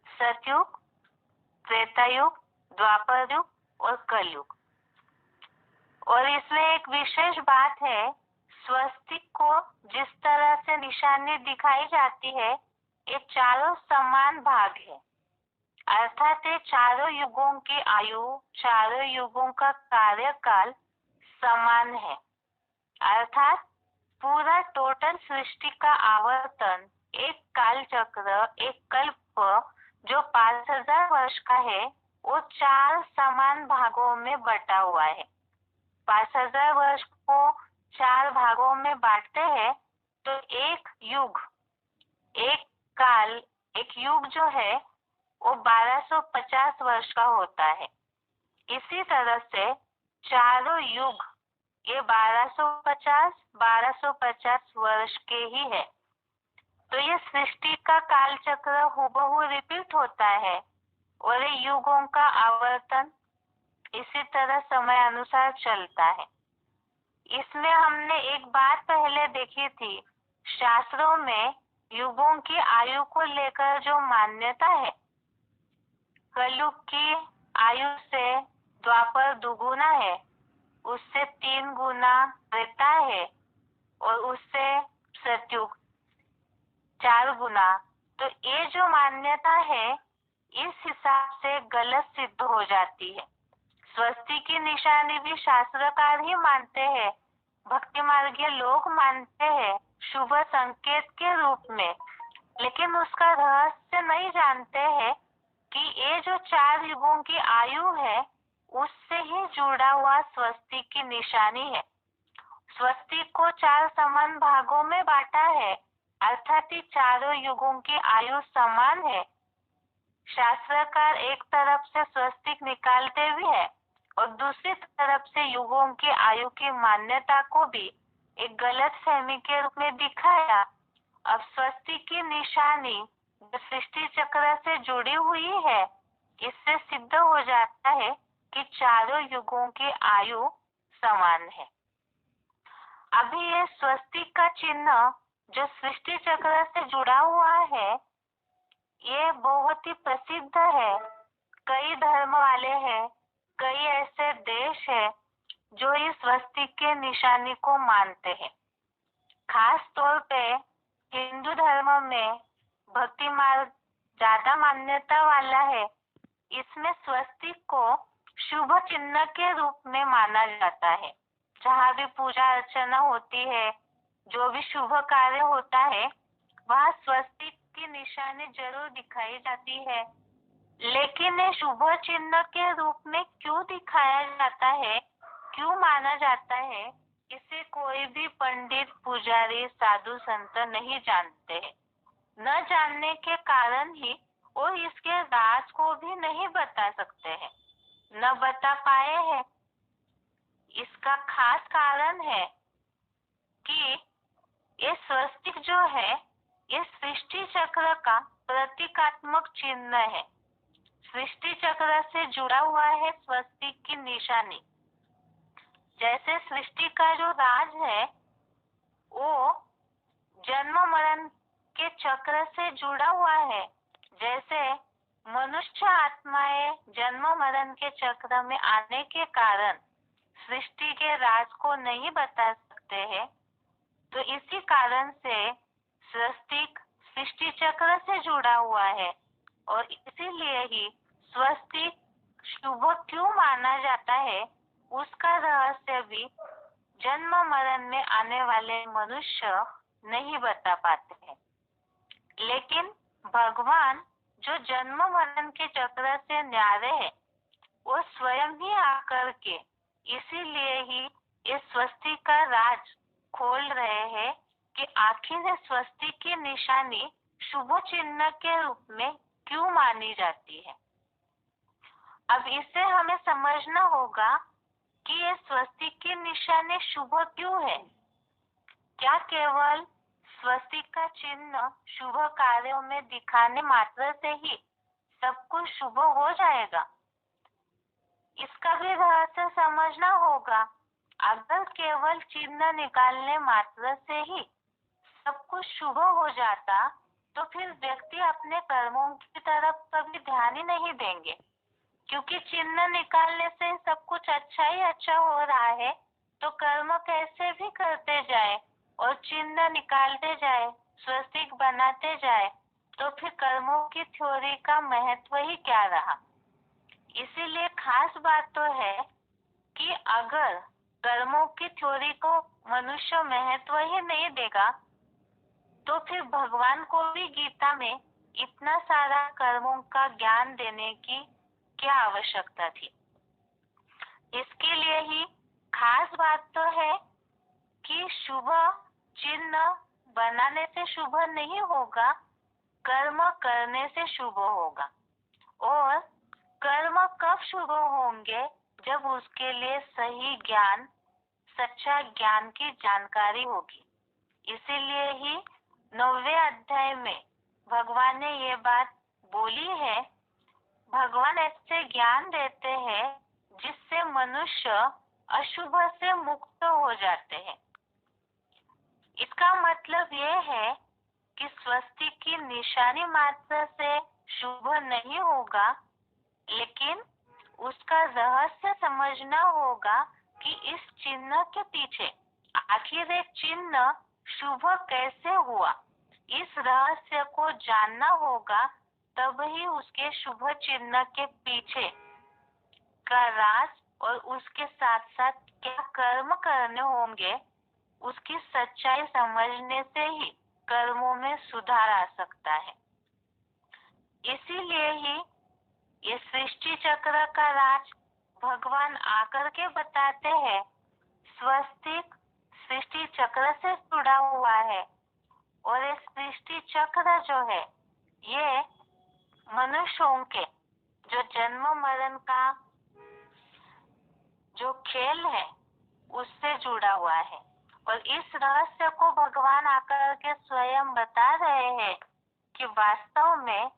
सतयुग, त्रेतायुग, द्वापर युग और कलयुग। और इसमें एक विशेष बात है, स्वस्तिक को जिस तरह से निशानी दिखाई जाती है, ये चारों समान भाग है, अर्थात ये चारों युगों की आयु, चारों युगों का कार्यकाल समान है। अर्थात पूरा टोटल सृष्टि का आवर्तन एक काल चक्र, एक कल्प जो 5000 वर्ष का है, वो 4 समान भागों में बटा हुआ है। 5000 वर्ष को 4 भागों में बांटते हैं तो एक युग, एक काल, एक युग जो है वो 1250 वर्ष का होता है। इसी तरह से चारों युग ये 1250 वर्ष के ही है। तो ये सृष्टि का काल चक्र हूबहू रिपीट होता है और ये युगों का आवर्तन इसी तरह समय अनुसार चलता है। इसमें हमने एक बात पहले देखी थी, शास्त्रों में युगों की आयु को लेकर जो मान्यता है, कलयुग की आयु से द्वापर दुगुना है, उससे 3 गुना त्रेता है और उससे सतयुग 4 गुना। तो ये जो मान्यता है इस हिसाब से गलत सिद्ध हो जाती है। स्वस्ति की निशानी भी शास्त्रकार ही मानते हैं, भक्ति मार्गीय लोग मानते हैं शुभ संकेत के रूप में, लेकिन उसका रहस्य नहीं जानते हैं कि ये जो 4 युगों की आयु है उससे ही जुड़ा हुआ स्वस्तिक की निशानी है। स्वस्तिक को 4 समान भागों में बांटा है, अर्थात चारों युगों की आयु समान है। शास्त्रकार एक तरफ से स्वस्तिक निकालते भी है और दूसरी तरफ से युगों की आयु की मान्यता को भी एक गलत फहमी के रूप में दिखाया। अब स्वस्तिक की निशानी जो सृष्टि चक्र से जुड़ी हुई है, इससे सिद्ध हो जाता है कि चारों युगों की आयु समान है। अभी ये स्वस्तिक का चिन्ह जो सृष्टि चक्र से जुड़ा हुआ है, ये बहुत ही प्रसिद्ध है। कई धर्म वाले हैं, कई ऐसे देश है जो इस स्वस्तिक के निशानी को मानते हैं। खास तौर पे हिंदू धर्म में भक्ति मार्ग ज्यादा मान्यता वाला है। इसमें स्वस्तिक को शुभ चिन्ह के रूप में माना जाता है। जहाँ भी पूजा अर्चना होती है, जो भी शुभ कार्य होता है, वहाँ स्वस्तिक की निशानी जरूर दिखाई जाती है। लेकिन ये शुभ चिन्ह के रूप में क्यों दिखाया जाता है, क्यों माना जाता है, इसे कोई भी पंडित, पुजारी, साधु संत नहीं जानते हैं। न जानने के कारण ही वो इसके राज को भी नहीं बता सकते हैं, न बता पाए हैं। इसका खास कारण है कि ये स्वस्तिक जो है, ये सृष्टि चक्र का प्रतीकात्मक चिन्ह है। सृष्टि चक्र से जुड़ा हुआ है स्वस्तिक की निशानी। जैसे सृष्टि का जो राज है वो जन्म मरण के चक्र से जुड़ा हुआ है। जैसे मनुष्य आत्माएं जन्म मरण के चक्र में आने के कारण सृष्टि के राज को नहीं बता सकते हैं, तो इसी कारण से स्वस्तिक सृष्टि चक्र से जुड़ा हुआ है और इसीलिए ही स्वस्तिक शुभ क्यों माना जाता है, उसका रहस्य भी जन्म मरण में आने वाले मनुष्य नहीं बता पाते हैं। लेकिन भगवान जो जन्म मरण के चक्र से न्यारे है, वो स्वयं ही आकर के इसीलिए ही इस स्वस्तिक का राज खोल रहे हैं कि आखिर स्वस्तिक की निशानी शुभ चिन्ह के रूप में क्यों मानी जाती है। अब इससे हमें समझना होगा कि ये स्वस्तिक की निशानी शुभ क्यों है। क्या केवल स्वस्तिक का चिन्ह शुभ कार्यों में दिखाने मात्र से ही सब कुछ शुभ हो जाएगा? इसका भी रहस्य समझना होगा। अगर केवल चिन्ह निकालने मात्र से ही सब कुछ शुभ हो जाता, तो फिर व्यक्ति अपने कर्मों की तरफ कभी ध्यान ही नहीं देंगे, क्योंकि चिन्ह निकालने से सब कुछ अच्छा ही अच्छा हो रहा है, तो कर्म कैसे भी करते जाए और चिन्ह निकालते जाए, स्वस्तिक बनाते जाए, तो फिर कर्मों की थ्योरी का महत्व ही क्या रहा। इसीलिए खास बात तो है कि अगर कर्मों की थ्योरी को मनुष्य महत्व ही नहीं देगा, तो फिर भगवान को भी गीता में इतना सारा कर्मों का ज्ञान देने की क्या आवश्यकता थी। इसके लिए ही खास बात तो है कि शुभ चिन्ह बनाने से शुभ नहीं होगा, कर्म करने से शुभ होगा। और कर्म कब शुभ होंगे? जब उसके लिए सही ज्ञान, सच्चा ज्ञान की जानकारी होगी। इसीलिए ही 9वें अध्याय में भगवान ने ये बात बोली है। भगवान ऐसे ज्ञान देते हैं जिससे मनुष्य अशुभ से मुक्त हो जाते हैं। इसका मतलब ये है कि स्वस्तिक की निशानी मात्र से शुभ नहीं होगा, लेकिन उसका रहस्य समझना होगा कि इस चिन्ह के पीछे आखिर एक चिन्ह शुभ कैसे हुआ। इस रहस्य को जानना होगा, तब ही उसके शुभ चिन्ह के पीछे का राज और उसके साथ साथ क्या कर्म करने होंगे, उसकी सच्चाई समझने से ही कर्मों में सुधार आ सकता है। इसीलिए ही ये सृष्टि चक्र का राज भगवान आकर के बताते हैं। स्वस्तिक सृष्टि चक्र से जुड़ा हुआ है और ये सृष्टि चक्र जो है, ये मनुष्यों के जो जन्म मरण का जो खेल है उससे जुड़ा हुआ है। और इस रहस्य को भगवान आकर के स्वयं बता रहे हैं कि वास्तव में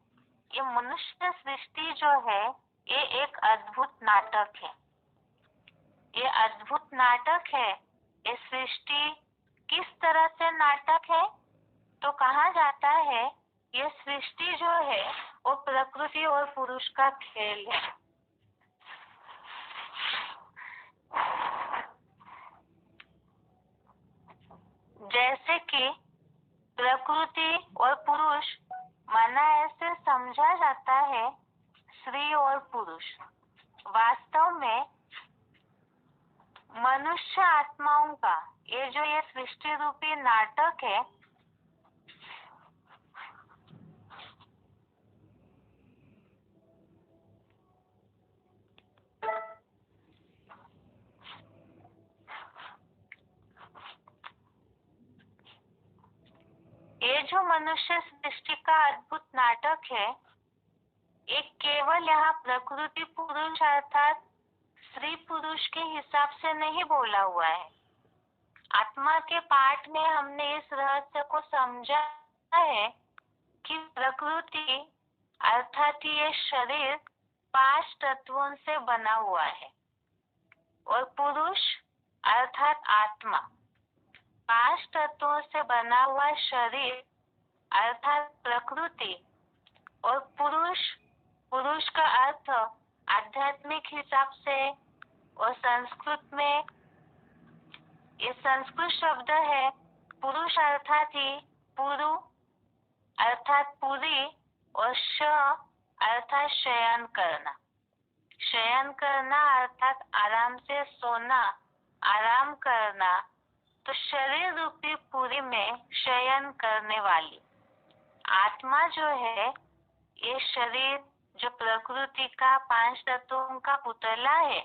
ये मनुष्य सृष्टि जो है, ये एक अद्भुत नाटक है। ये अद्भुत नाटक है। ये सृष्टि किस तरह से नाटक है? तो कहा जाता है ये सृष्टि जो है वो प्रकृति और पुरुष का खेल है। जैसे कि प्रकृति और पुरुष माना ऐसे समझा जाता है स्त्री और पुरुष। वास्तव में मनुष्य आत्माओं का ये जो ये सृष्टि रूपी नाटक है, ये जो मनुष्य सृष्टि का अद्भुत नाटक है, एक केवल यहाँ प्रकृति पुरुष अर्थात स्त्री पुरुष के हिसाब से नहीं बोला हुआ है। आत्मा के पाठ में हमने इस रहस्य को समझा है कि प्रकृति अर्थात ये शरीर 5 तत्वों से बना हुआ है और पुरुष अर्थात आत्मा 5 तत्वों से बना हुआ शरीर अर्थात प्रकृति और पुरुष का अर्थ आध्यात्मिक हिसाब से और संस्कृत में ये संस्कृत शब्द है पुरुष अर्थात ही पुरु अर्थात पूरी और श अर्थात शयन करना। शयन करना अर्थात आराम से सोना, आराम करना। तो शरीर रूपी पूरी में शयन करने वाली आत्मा जो है, ये शरीर जो प्रकृति का 5 तत्वों का पुतला है,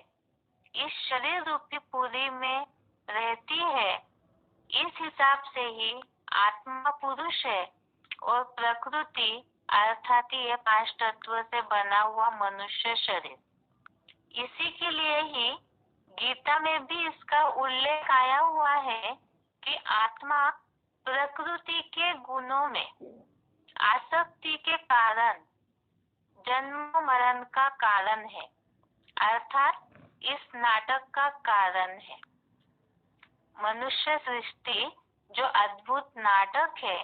इस शरीर रूपी पूरी में रहती है। इस हिसाब से ही आत्मा पुरुष है और प्रकृति अर्थात ये 5 तत्व से बना हुआ मनुष्य शरीर। इसी के लिए ही गीता में भी इसका उल्लेख आया हुआ है कि आत्मा प्रकृति के गुणों में आसक्ति के कारण जन्म मरण का कारण है, अर्थात इस नाटक का कारण है। मनुष्य सृष्टि जो अद्भुत नाटक है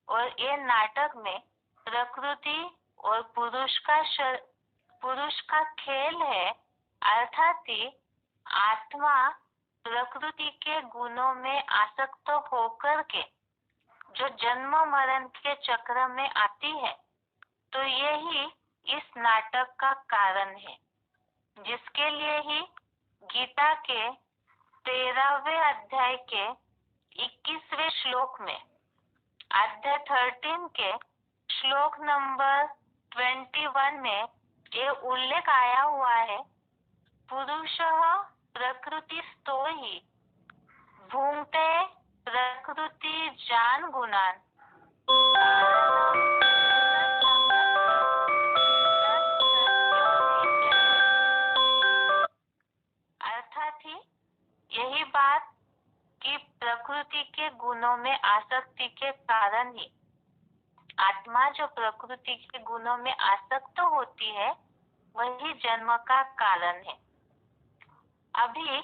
और ये नाटक में प्रकृति और पुरुष का खेल है, अर्थात ही आत्मा प्रकृति के गुणों में आसक्त होकर के जो जन्म मरण के चक्र में आती है, तो यही इस नाटक का कारण है, जिसके लिए ही गीता के 13वें अध्याय के 21वें श्लोक में अध्याय 13 के श्लोक नंबर 21 में ये उल्लेख आया हुआ है, पुरुषः प्रकृतिस्थो हि भुंक्ते प्रकृति जान गुणान। अर्थात ही यही बात कि प्रकृति के गुणों में आसक्ति के कारण ही आत्मा जो प्रकृति के गुणों में आसक्त होती है, वही जन्म का कारण है। अभी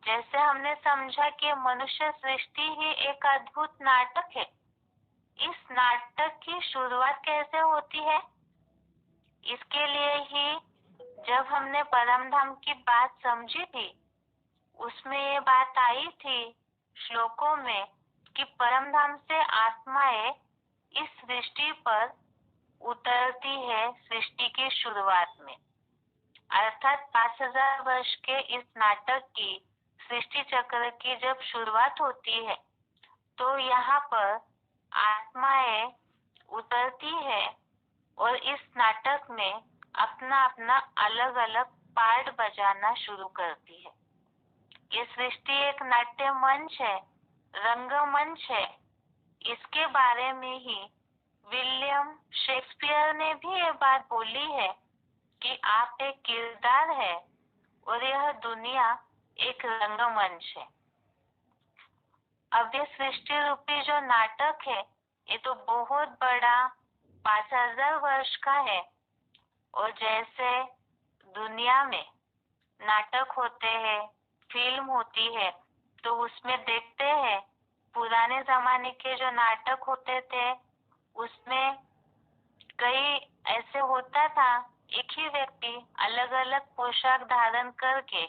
जैसे हमने समझा कि मनुष्य सृष्टि ही एक अद्भुत नाटक है, इस नाटक की शुरुआत कैसे होती है, इसके लिए ही जब हमने परम धाम की बात समझी थी, उसमें ये बात आई थी श्लोकों में कि परम धाम से आत्माएं इस सृष्टि पर उतरती है सृष्टि की शुरुआत में, अर्थात 5000 वर्ष के इस नाटक की सृष्टि चक्र की जब शुरुआत होती है, तो यहाँ पर आत्माएं उतरती है और इस नाटक में अपना अपना अलग अलग पार्ट बजाना शुरू करती है। ये सृष्टि एक नाट्य मंच है, रंगमंच है। इसके बारे में ही विलियम शेक्सपियर ने भी ये बात बोली है कि आप एक किरदार है और यह दुनिया एक रंगमंच है। अब ये सृष्टि रूपी जो नाटक है, ये तो बहुत बड़ा 5000 वर्ष का है। और जैसे दुनिया में नाटक होते हैं, फिल्म होती है, तो उसमें देखते हैं पुराने जमाने के जो नाटक होते थे, उसमें कई ऐसे होता था, एक ही व्यक्ति अलग अलग पोशाक धारण करके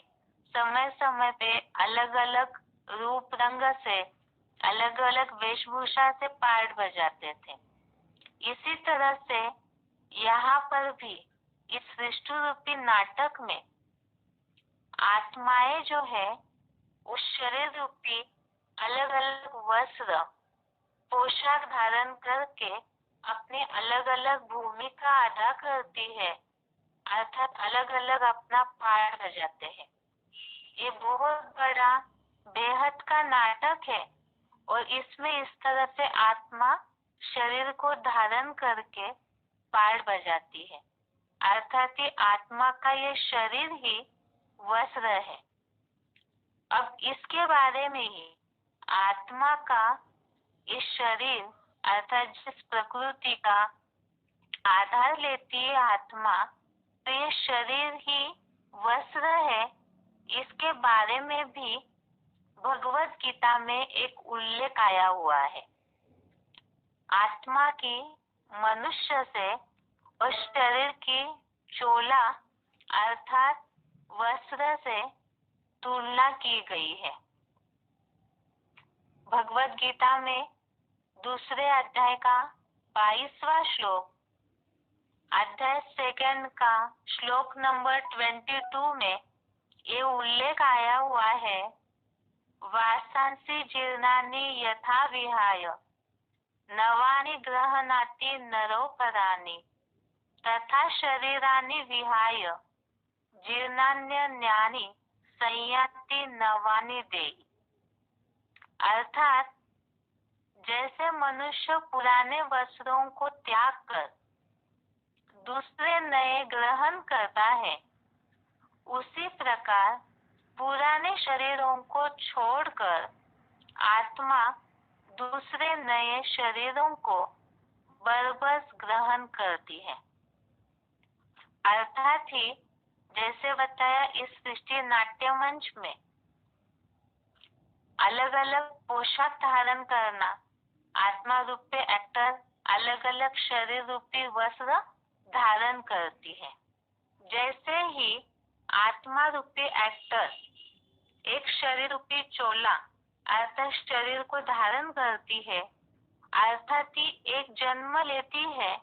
समय समय पे अलग अलग रूप रंग से, अलग अलग वेशभूषा से पार्ट बजाते थे। इसी तरह से यहाँ पर भी इस सृष्टि रूपी नाटक में आत्माएं जो है, उस शरीर रूपी अलग अलग वस्त्र पोशाक धारण करके अपनी अलग अलग भूमिका अदा करती है, अर्थात अलग अलग अपना पार्ट बजाते हैं। ये बहुत बड़ा बेहद का नाटक है और इसमें इस तरह से आत्मा शरीर को धारण करके पार्ट बजाती है, अर्थात ये आत्मा का ये शरीर ही वस्त्र है। अब इसके बारे में ही आत्मा का इस शरीर अर्थात जिस प्रकृति का आधार लेती है आत्मा, तो ये शरीर ही वस्त्र है। इसके बारे में भी भगवत गीता में एक उल्लेख आया हुआ है। आत्मा की मनुष्य से और शरीर की चोला अर्थात वस्त्र से तुलना की गई है। भगवत गीता में दूसरे अध्याय का 22वां श्लोक, अध्याय 2 का श्लोक नंबर 22 में ये उल्लेख आया हुआ है, वासांसि जीर्णानि यथा विहाय नवानि गृह्णाति नरोपराणि तथा शरीरानि विहाय जीर्णान्यानि संयाति नवानि देहि। अर्थात जैसे मनुष्य पुराने वस्त्रों को त्याग कर दूसरे नए ग्रहण करता है, उसी प्रकार पुराने शरीरों को छोड़कर आत्मा दूसरे नए शरीरों को बरबस ग्रहण करती है। अर्थात ही जैसे बताया, इस सृष्टि नाट्य मंच में अलग अलग पोशाक धारण करना, आत्मा रूपी एक्टर अलग अलग शरीर रूपी वस्त्र धारण करती है। जैसे ही आत्मा रूपी एक्टर एक शरीर रूपी चोला अर्थात शरीर को धारण करती है, अर्थात ही एक जन्म लेती है,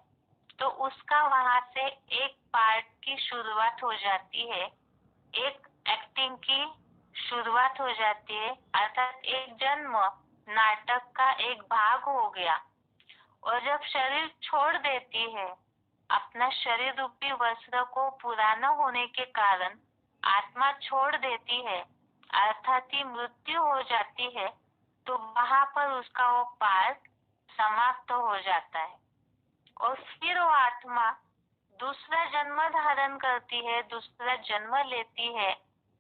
तो उसका वहां से एक पार्ट की शुरुआत हो जाती है, एक एक्टिंग की शुरुआत हो जाती है, अर्थात एक जन्म नाटक का एक भाग हो गया। और जब शरीर छोड़ देती है, अपना शरीर रूपी वस्त्र को पुराना होने के कारण आत्मा छोड़ देती है, अर्थात ही मृत्यु हो जाती है, तो वहां पर उसका वो पार्ट समाप्त हो जाता है। और फिर वो आत्मा दूसरा जन्म धारण करती है, दूसरा जन्म लेती है,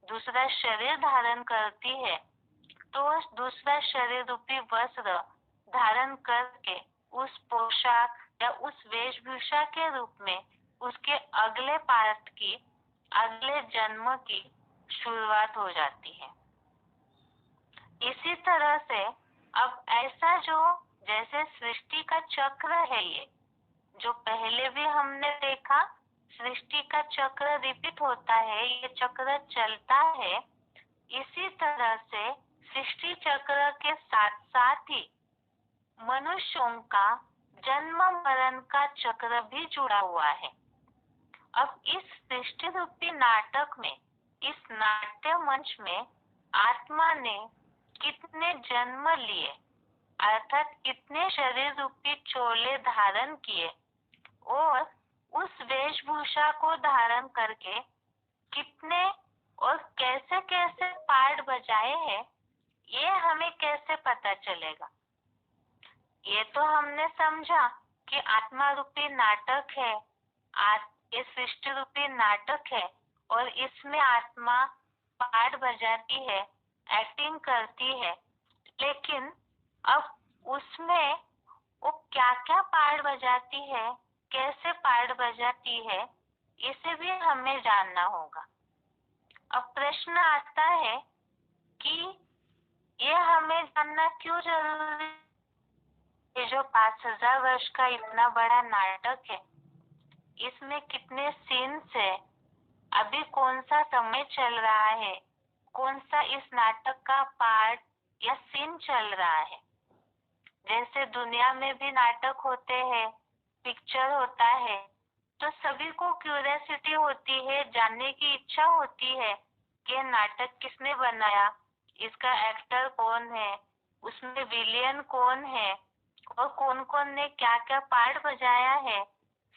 दूसरा शरीर धारण करती है, तो उस दूसरा शरीर रूपी वस्त्र धारण करके उस पोशाक या उस वेशभूषा के रूप में उसके अगले पार्ट की, अगले जन्म की शुरुआत हो जाती है। इसी तरह से अब ऐसा जो जैसे सृष्टि का चक्र है, ये जो पहले भी हमने देखा, सृष्टि का चक्र रिपीट होता है, ये चक्र चलता है। इसी तरह से सृष्टि चक्र के साथ साथ ही मनुष्यों का जन्म मरण का चक्र भी जुड़ा हुआ है। अब इस सृष्टि रूपी नाटक में, इस नाट्य मंच में आत्मा ने कितने जन्म लिए, अर्थात कितने शरीर रूपी चोले धारण किए और उस वेशभूषा को धारण करके कितने और कैसे कैसे पार्ट बजाए हैं, ये हमें कैसे पता चलेगा? ये तो हमने समझा कि आत्मा रूपी नाटक है, ये सृष्टि रूपी नाटक है और इसमें आत्मा पार्ट बजाती है, एक्टिंग करती है। लेकिन अब उसमें वो क्या क्या पार्ट बजाती है, कैसे पार्ट बजाती है, इसे भी हमें जानना होगा। अब प्रश्न आता है कि ये हमें जानना क्यों जरूरी है? ये जो 5000 वर्ष का इतना बड़ा नाटक है, इसमें कितने सीन्स है, अभी कौन सा समय चल रहा है, कौन सा इस नाटक का पार्ट या सीन चल रहा है। जैसे दुनिया में भी नाटक होते हैं, पिक्चर होता है, तो सभी को क्यूरियोसिटी होती है, जानने की इच्छा होती है कि नाटक किसने बनाया, इसका एक्टर कौन है, उसमें विलियन कौन है और कौन कौन ने क्या क्या पार्ट बजाया है,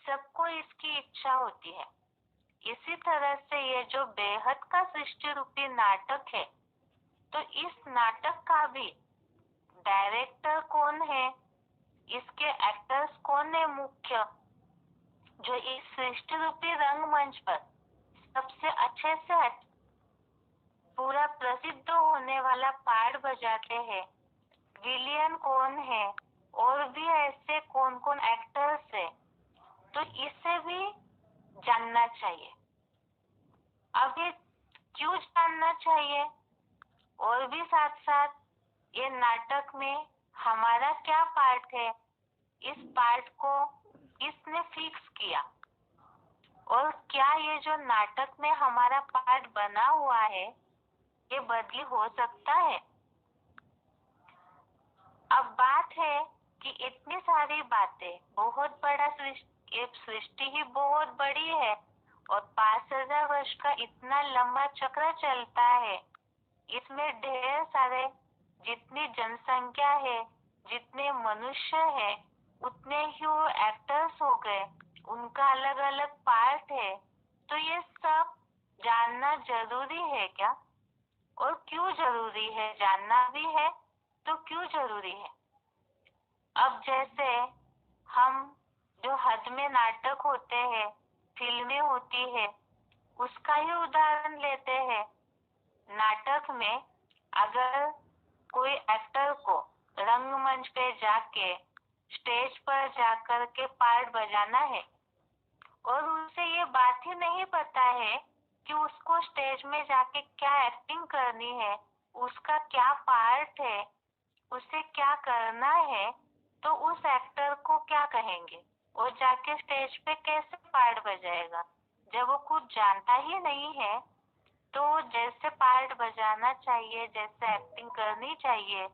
सबको इसकी इच्छा होती है। इसी तरह से ये जो बेहद का सृष्टि रूपी नाटक है, तो इस नाटक का भी डायरेक्टर कौन है, इसके एक्टर्स कौन है मुख्य, जो इस सृष्टि रूपी रंगमंच पर सबसे अच्छे से पूरा प्रसिद्ध होने वाला पार्ट बजाते हैं, विलियन कौन है और भी ऐसे कौन कौन एक्टर्स है, तो इसे भी जानना चाहिए। अब ये क्यों जानना चाहिए, और भी साथ साथ ये नाटक में हमारा क्या पार्ट है, इस पार्ट को किसने फिक्स किया, और क्या ये जो नाटक में हमारा पार्ट बना हुआ है, ये बदली हो सकता है। अब बात है कि इतनी सारी बातें, बहुत बड़ा सृष्टि ही बहुत बड़ी है और 5,000 वर्ष का इतना लंबा चक्र चलता है। इसमें ढेर सारे, जितनी जनसंख्या है, जितने मनुष्य है, उतने ही वो एक्टर्स हो गए, उनका अलग अलग पार्ट है। तो ये सब जानना जरूरी है क्या? और क्यों जरूरी है? जानना भी है तो क्यों जरूरी है? अब जैसे हम जो हद में नाटक होते हैं, फिल्में होती है, उसका ही उदाहरण लेते हैं। नाटक में अगर कोई एक्टर को रंगमंच पे जाके, स्टेज पर जाकर के पार्ट बजाना है और उसे ये बात ही नहीं पता है कि उसको स्टेज में जाके क्या एक्टिंग करनी है, उसका क्या पार्ट है, उसे क्या करना है, तो उस एक्टर को क्या कहेंगे? और जाके स्टेज पे कैसे पार्ट बजाएगा जब वो खुद जानता ही नहीं है? तो जैसे पार्ट बजाना चाहिए, जैसे एक्टिंग करनी चाहिए,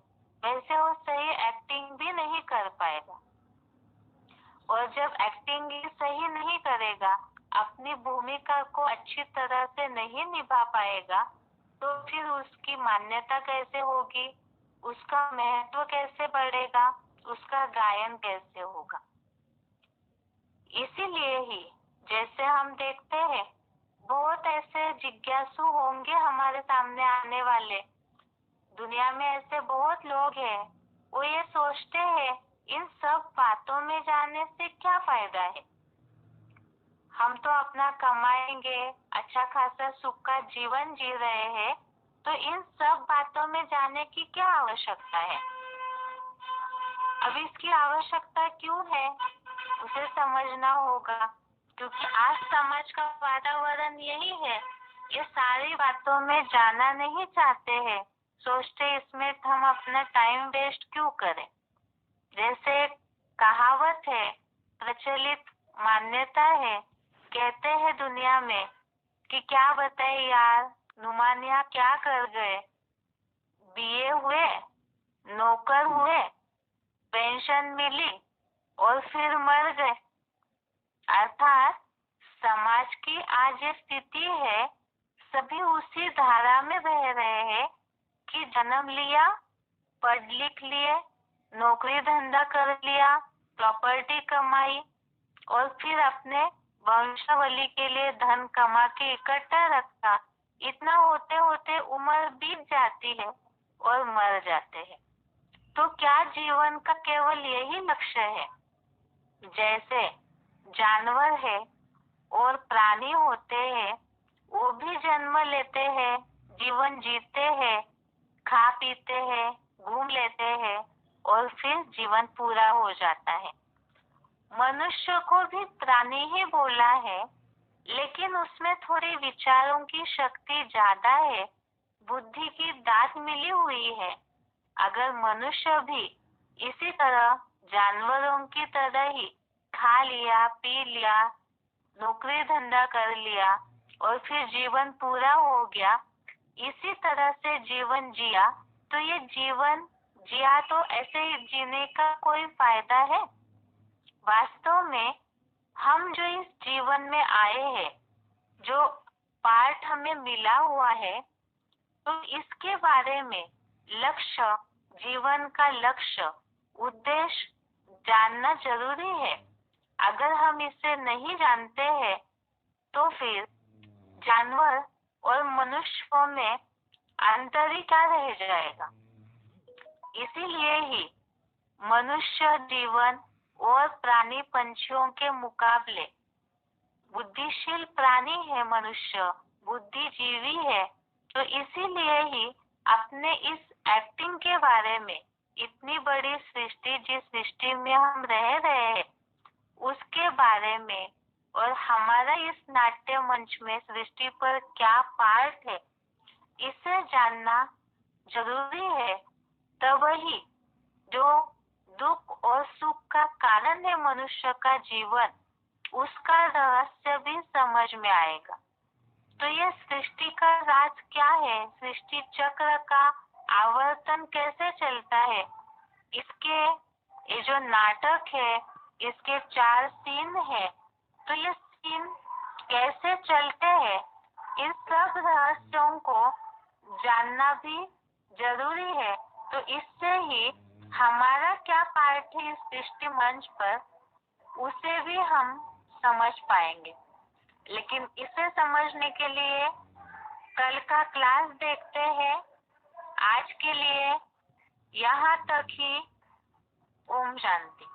वैसे वो सही एक्टिंग भी नहीं कर पाएगा। और जब एक्टिंग ही सही नहीं करेगा, अपनी भूमिका को अच्छी तरह से नहीं निभा पाएगा, तो फिर उसकी मान्यता कैसे होगी, उसका महत्व कैसे बढ़ेगा, उसका गायन कैसे होगा? इसीलिए ही जैसे हम देखते हैं, बहुत ऐसे जिज्ञासु होंगे हमारे सामने आने वाले। दुनिया में ऐसे बहुत लोग हैं, वो ये सोचते हैं इन सब बातों में जाने से क्या फायदा है? हम तो अपना कमाएंगे, अच्छा खासा सुख का जीवन जी रहे हैं, तो इन सब बातों में जाने की क्या आवश्यकता है? अब इसकी आवश्यकता क्यों है, उसे समझना होगा, क्योंकि आज समाज का वातावरण यही है। ये सारी बातों में जाना नहीं चाहते हैं, सोचते इसमें हम अपना टाइम वेस्ट क्यों करें। जैसे कहावत है, प्रचलित मान्यता है, कहते हैं दुनिया में कि क्या बताए यार, नुमानिया क्या कर गए, बीए हुए, नौकर हुए, पेंशन मिली और फिर मर गए। अर्थात समाज की आज ये स्थिति है, सभी उसी धारा में बह रहे हैं कि जन्म लिया, पढ़ लिख लिए, नौकरी धंधा कर लिया, प्रॉपर्टी कमाई और फिर अपने वंशावली के लिए धन कमा के इकट्ठा रखा। इतना होते होते उम्र बीत जाती है और मर जाते हैं। तो क्या जीवन का केवल यही लक्ष्य है? जैसे जानवर है और प्राणी होते हैं, वो भी जन्म लेते हैं, जीवन जीते हैं, खा पीते हैं, घूम लेते हैं और फिर जीवन पूरा हो जाता है। मनुष्य को भी प्राणी ही बोला है, लेकिन उसमें थोड़ी विचारों की शक्ति ज्यादा है, बुद्धि की दात मिली हुई है। अगर मनुष्य भी इसी तरह जानवरों की तरह ही खा लिया, पी लिया, नौकरी धंधा कर लिया और फिर जीवन पूरा हो गया, इसी तरह से जीवन जिया, तो ये जीवन जिया तो ऐसे ही जीने का कोई फायदा है? वास्तव में हम जो इस जीवन में आए हैं, जो पार्ट हमें मिला हुआ है, तो इसके बारे में लक्ष्य, जीवन का लक्ष्य, उद्देश्य जानना जरूरी है। अगर हम इसे नहीं जानते हैं, तो फिर जानवर और मनुष्यों में अंतर ही क्या रह जाएगा। इसीलिए ही मनुष्य जीवन और प्राणी पंछियों के मुकाबले बुद्धिशील प्राणी है। मनुष्य बुद्धिजीवी है, तो इसीलिए ही अपने इस एक्टिंग के बारे में, इतनी बड़ी सृष्टि, जिस सृष्टि में हम रह रहे हैं, उसके बारे में और हमारा इस नाट्य मंच में सृष्टि पर क्या पार्ट है, इसे जानना जरूरी है। तब ही जो दुख और सुख का कारण है मनुष्य का जीवन, उसका रहस्य भी समझ में आएगा। तो ये सृष्टि का राज क्या है? सृष्टि चक्र का आवर्तन कैसे चलता है? इसके ये जो नाटक है, इसके 4 सीन है, तो ये सीन कैसे चलते हैं? इन सब रहस्यों को जानना भी जरूरी है। तो इससे ही हमारा क्या पार्ट है इस सृष्टि मंच पर, उसे भी हम समझ पाएंगे। लेकिन इसे समझने के लिए कल का क्लास देखते हैं। आज के लिए यहाँ तक ही। ओम शांति।